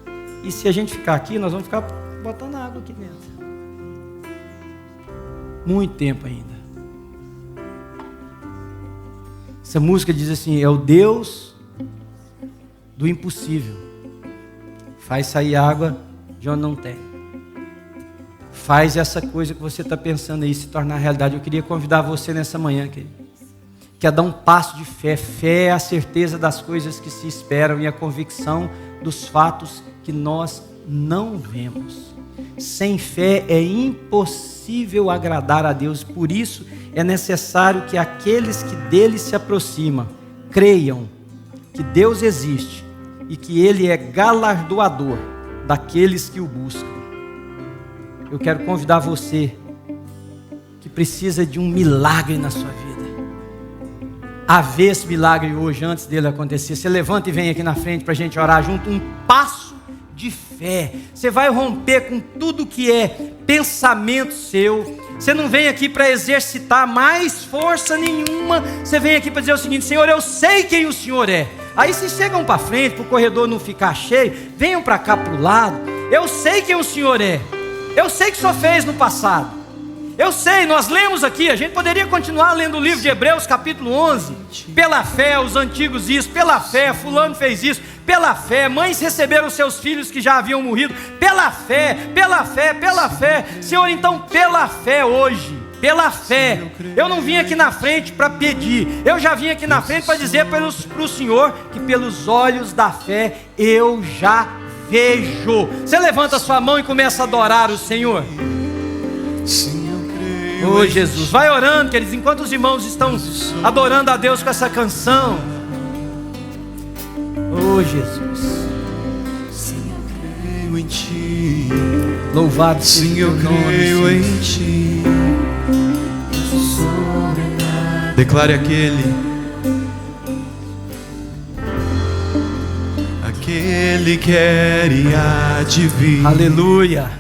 E se a gente ficar aqui, nós vamos ficar botando água aqui dentro. Muito tempo ainda. Essa música diz assim, é o Deus do impossível. Faz sair água de onde não tem. Faz essa coisa que você está pensando aí se tornar realidade. Eu queria convidar você nessa manhã, querido, que é dar um passo de fé. Fé é a certeza das coisas que se esperam e a convicção dos fatos que nós não vemos. Sem fé é impossível agradar a Deus. Por isso é necessário que aqueles que dele se aproximam creiam que Deus existe e que Ele é galardoador daqueles que o buscam. Eu quero convidar você que precisa de um milagre na sua vida a ver esse milagre hoje, antes dele acontecer. Você levanta e vem aqui na frente para a gente orar junto. Um passo de fé. Você vai romper com tudo que é pensamento seu. Você não vem aqui para exercitar mais força nenhuma. Você vem aqui para dizer o seguinte: Senhor, eu sei quem o Senhor é. Aí vocês chegam para frente, para o corredor não ficar cheio. Venham para cá para o lado. Eu sei quem o Senhor é. Eu sei que o Senhor fez no passado. Eu sei, nós lemos aqui, a gente poderia continuar lendo o livro de Hebreus capítulo 11. Pela fé, os antigos isso, pela fé, fulano fez isso. Pela fé, mães receberam seus filhos que já haviam morrido. Pela fé, pela fé, pela fé. Senhor, então pela fé hoje, pela fé. Eu não vim aqui na frente para pedir. Eu já vim aqui na frente para dizer para o Senhor que pelos olhos da fé eu já vejo. Você levanta a sua mão e começa a adorar o Senhor. Oh Jesus, vai orando, queridos, enquanto os irmãos estão adorando a Deus com essa canção. Oh Jesus, sim, eu creio em Ti. Louvado seja o teu nome, creio em Ti. Declare aquele quer e há de vir. Aleluia.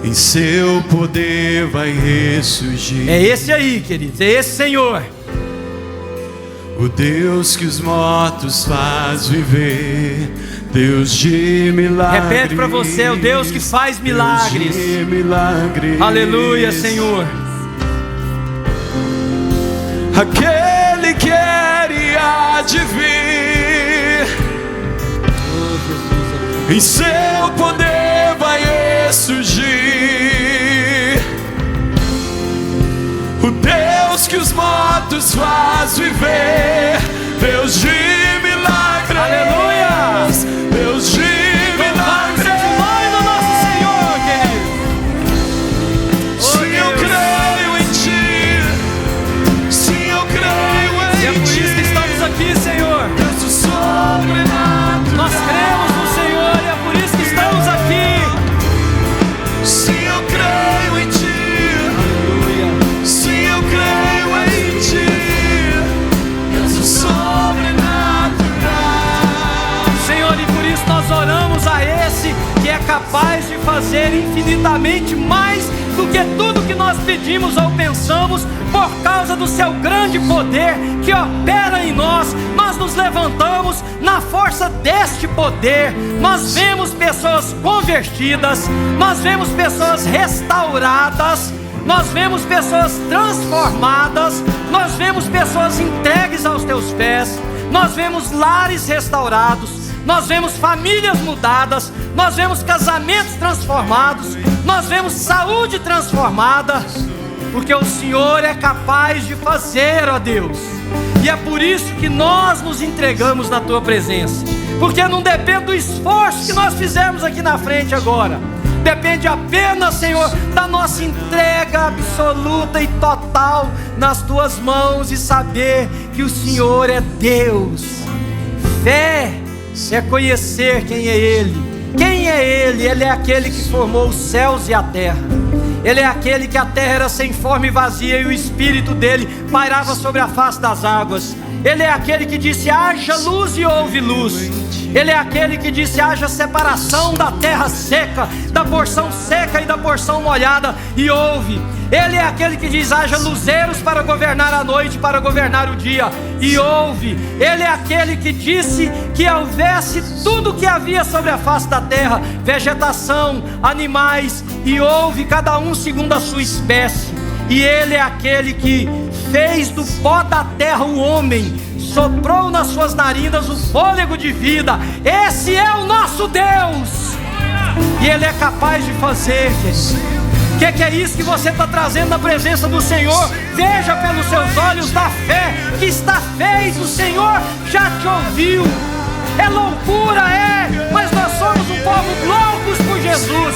Em seu poder vai ressurgir. É esse aí, queridos, é esse Senhor. O Deus que os mortos faz viver. Deus de milagres. Repete para você, é o Deus que faz milagres. Deus de milagres. Aleluia, Senhor. Aquele quer e há de vir. Em seu poder vai ressurgir. O Deus que os mortos faz viver. Deus de milagres. Aleluia. Deus de milagres. Do nosso Senhor, querido. Sim, eu creio em Ti. Sim, eu creio em Ti. E é por isso que estamos aqui, Senhor. Deus do sobrenatural. Nós cremos no Senhor e é por isso que estamos aqui. Sim, eu creio em Ti. Aleluia. Sim, eu creio em Ti. Deus do sobrenatural. Senhor, e por isso nós oramos a esse que é capaz de fazer infinitamente mais do que tudo que nós pedimos ou pensamos, por causa do seu grande poder que opera em nós. Nós nos levantamos na força deste poder. Nós vemos pessoas convertidas, nós vemos pessoas restauradas, nós vemos pessoas transformadas, nós vemos pessoas entregues aos teus pés, nós vemos lares restaurados, nós vemos famílias mudadas, nós vemos casamentos transformados, nós vemos saúde transformada, porque o Senhor é capaz de fazer, ó Deus. E é por isso que nós nos entregamos na Tua presença. porque não depende do esforço que nós fizemos aqui na frente agora. Depende apenas, Senhor, da nossa entrega absoluta e total nas Tuas mãos e saber que o Senhor é Deus. Fé é conhecer quem é Ele. Quem é Ele? Ele é aquele que formou os céus e a terra. Ele é aquele que a terra era sem forma e vazia e o Espírito dele pairava sobre a face das águas. Ele é aquele que disse: haja luz e houve luz. Ele é aquele que disse: haja separação da terra seca, da porção seca e da porção molhada, e houve. Ele é aquele que diz: haja luzeiros para governar a noite, para governar o dia, e houve. Ele é aquele que disse que houvesse tudo o que havia sobre a face da terra, vegetação, animais, e houve, cada um segundo a sua espécie. E Ele é aquele que fez do pó da terra o homem, soprou nas suas narinas o fôlego de vida. Esse é o nosso Deus, e Ele é capaz de fazer. O que é isso que você está trazendo na presença do Senhor? Veja pelos seus olhos da fé que está feito. O Senhor já te ouviu. É loucura, mas nós somos um povo loucos por Jesus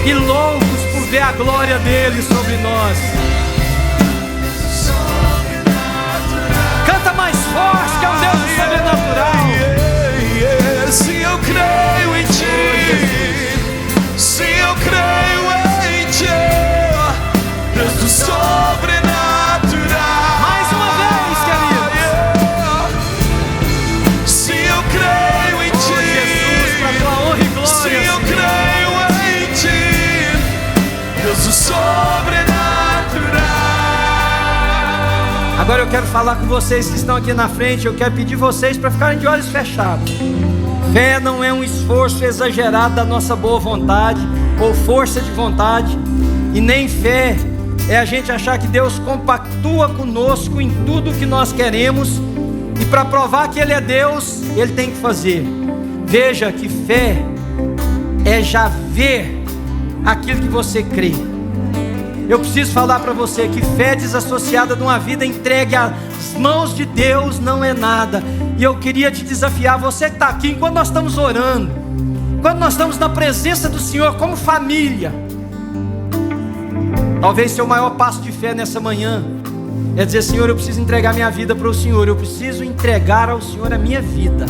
e loucos por ver a glória dele sobre nós. Canta mais forte, que é um Deus do sobrenatural. Se eu creio em Ti, se eu creio em Ti, Deus do sobrenatural. Mais uma vez, querido. Se eu creio em Ti, Jesus, para tua honra e glória, se eu creio em Ti, Deus do sobrenatural. Agora eu quero falar com vocês que estão aqui na frente. Eu quero pedir vocês para ficarem de olhos fechados. Fé não é um esforço exagerado da nossa boa vontade ou força de vontade, e nem fé é a gente achar que Deus compactua conosco em tudo que nós queremos, e para provar que Ele é Deus, Ele tem que fazer. Veja que fé é já ver aquilo que você crê. Eu preciso falar para você que fé desassociada de uma vida entregue às mãos de Deus não é nada. E eu queria te desafiar, você que está aqui, enquanto nós estamos orando, quando nós estamos na presença do Senhor como família, talvez seu maior passo de fé nessa manhã é dizer: Senhor, eu preciso entregar minha vida para o Senhor, eu preciso entregar ao Senhor a minha vida.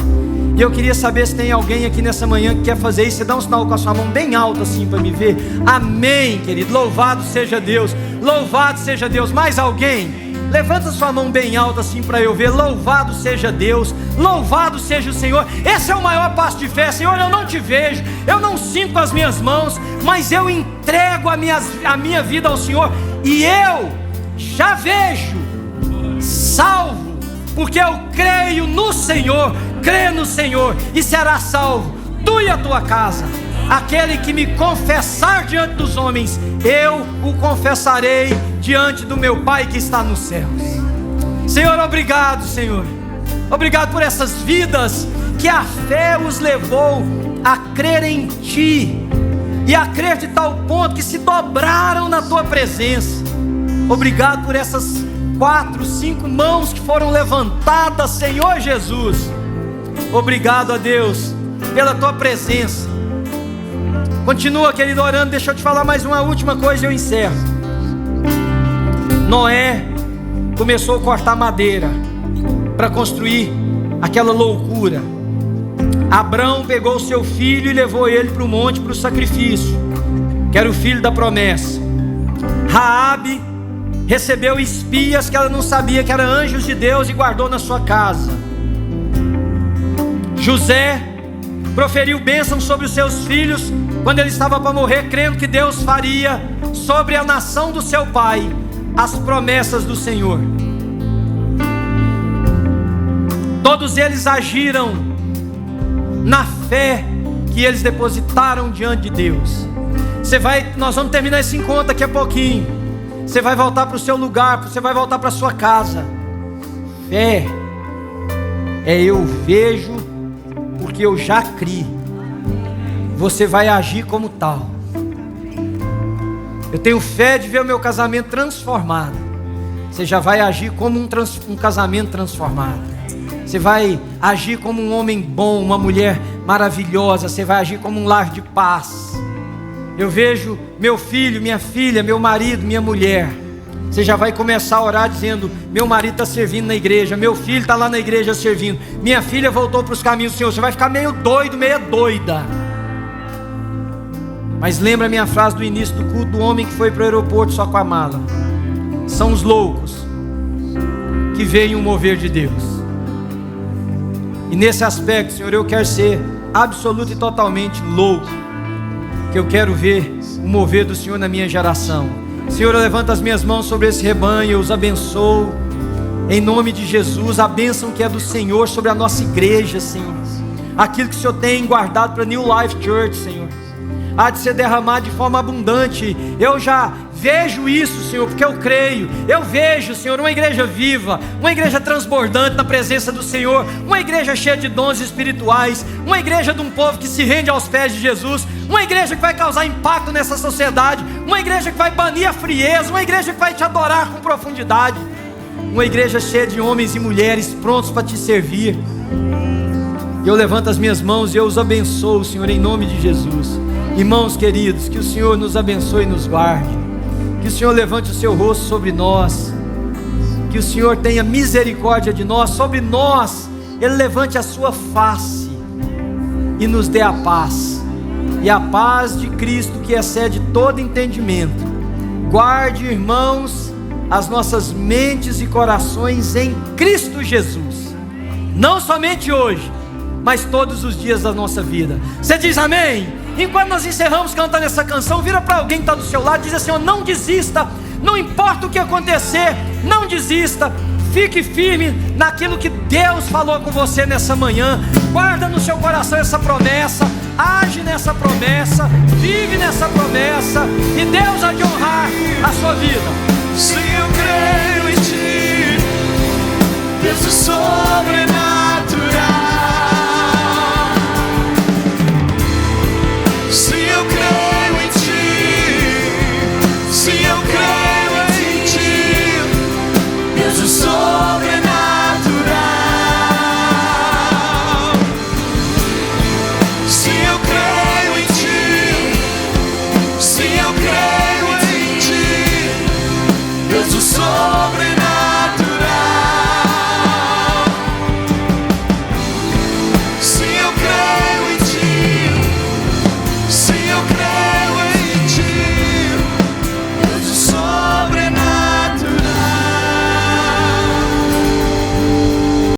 E eu queria saber se tem alguém aqui nessa manhã que quer fazer isso. Você dá um sinal com a sua mão bem alta assim para me ver. Amém, querido, louvado seja Deus, louvado seja Deus. Mais alguém? Levanta sua mão bem alta assim para eu ver. Louvado seja Deus, louvado seja o Senhor. Esse é o maior passo de fé. Senhor, eu não te vejo, eu não sinto com as minhas mãos, mas eu entrego a minha vida ao Senhor, e eu já vejo salvo, porque eu creio no Senhor. Crê no Senhor e será salvo, tu e a tua casa. Aquele que me confessar diante dos homens, eu o confessarei diante do meu Pai que está nos céus. Senhor, obrigado, Senhor. Obrigado por essas vidas que a fé os levou a crer em Ti, e a crer de tal ponto que se dobraram na Tua presença. Obrigado por essas 4, 5 mãos que foram levantadas, Senhor Jesus. Obrigado a Deus pela Tua presença. Continua, querido, orando. Deixa eu te falar mais uma última coisa e eu encerro. Noé começou a cortar madeira para construir aquela loucura. Abrão pegou seu filho e levou ele para o monte para o sacrifício, que era o filho da promessa. Raabe recebeu espias que ela não sabia que eram anjos de Deus e guardou na sua casa. José proferiu bênção sobre os seus filhos quando ele estava para morrer, crendo que Deus faria sobre a nação do seu pai as promessas do Senhor. Todos eles agiram na fé que eles depositaram diante de Deus. Nós vamos terminar esse encontro daqui a pouquinho. Você vai voltar para o seu lugar, você vai voltar para a sua casa. Fé é eu vejo porque eu já criei. Você vai agir como tal. Eu tenho fé de ver o meu casamento transformado. Você já vai agir como um casamento transformado. Você vai agir como um homem bom, uma mulher maravilhosa. Você vai agir como um lar de paz. Eu vejo meu filho, minha filha, meu marido, minha mulher. Você já vai começar a orar dizendo: meu marido está servindo na igreja, meu filho está lá na igreja servindo, minha filha voltou para os caminhos do Senhor. Você vai ficar meio doido, meio doida. Mas lembra a minha frase do início do culto, do homem que foi para o aeroporto só com a mala. São os loucos que veem o mover de Deus. E nesse aspecto, Senhor, eu quero ser absoluto e totalmente louco, que eu quero ver o mover do Senhor na minha geração. Senhor, eu levanto as minhas mãos sobre esse rebanho, eu os abençoo em nome de Jesus. A bênção que é do Senhor sobre a nossa igreja, Senhor, aquilo que o Senhor tem guardado para New Life Church, Senhor, há de ser derramado de forma abundante. Eu já vejo isso, Senhor, porque eu creio. Eu vejo, Senhor, uma igreja viva, uma igreja transbordante na presença do Senhor, uma igreja cheia de dons espirituais, uma igreja de um povo que se rende aos pés de Jesus, uma igreja que vai causar impacto nessa sociedade, uma igreja que vai banir a frieza, uma igreja que vai te adorar com profundidade, uma igreja cheia de homens e mulheres prontos para te servir. Eu levanto as minhas mãos e eu os abençoo, Senhor, em nome de Jesus. Irmãos queridos, que o Senhor nos abençoe e nos guarde, que o Senhor levante o seu rosto sobre nós, que o Senhor tenha misericórdia de nós, sobre nós Ele levante a sua face e nos dê a paz. E a paz de Cristo, que excede todo entendimento, guarde, irmãos, as nossas mentes e corações em Cristo Jesus, não somente hoje, mas todos os dias da nossa vida. Você diz amém? Enquanto nós encerramos cantando essa canção, vira para alguém que está do seu lado e diz assim: ó, não desista, não importa o que acontecer, não desista, fique firme naquilo que Deus falou com você nessa manhã. Guarda no seu coração essa promessa, age nessa promessa, vive nessa promessa, e Deus há de honrar a sua vida. Se eu creio em Ti, Deus é sobrenatural. Se eu creio em Ti, se eu creio em Ti, Deus é sobrenatural. Se eu creio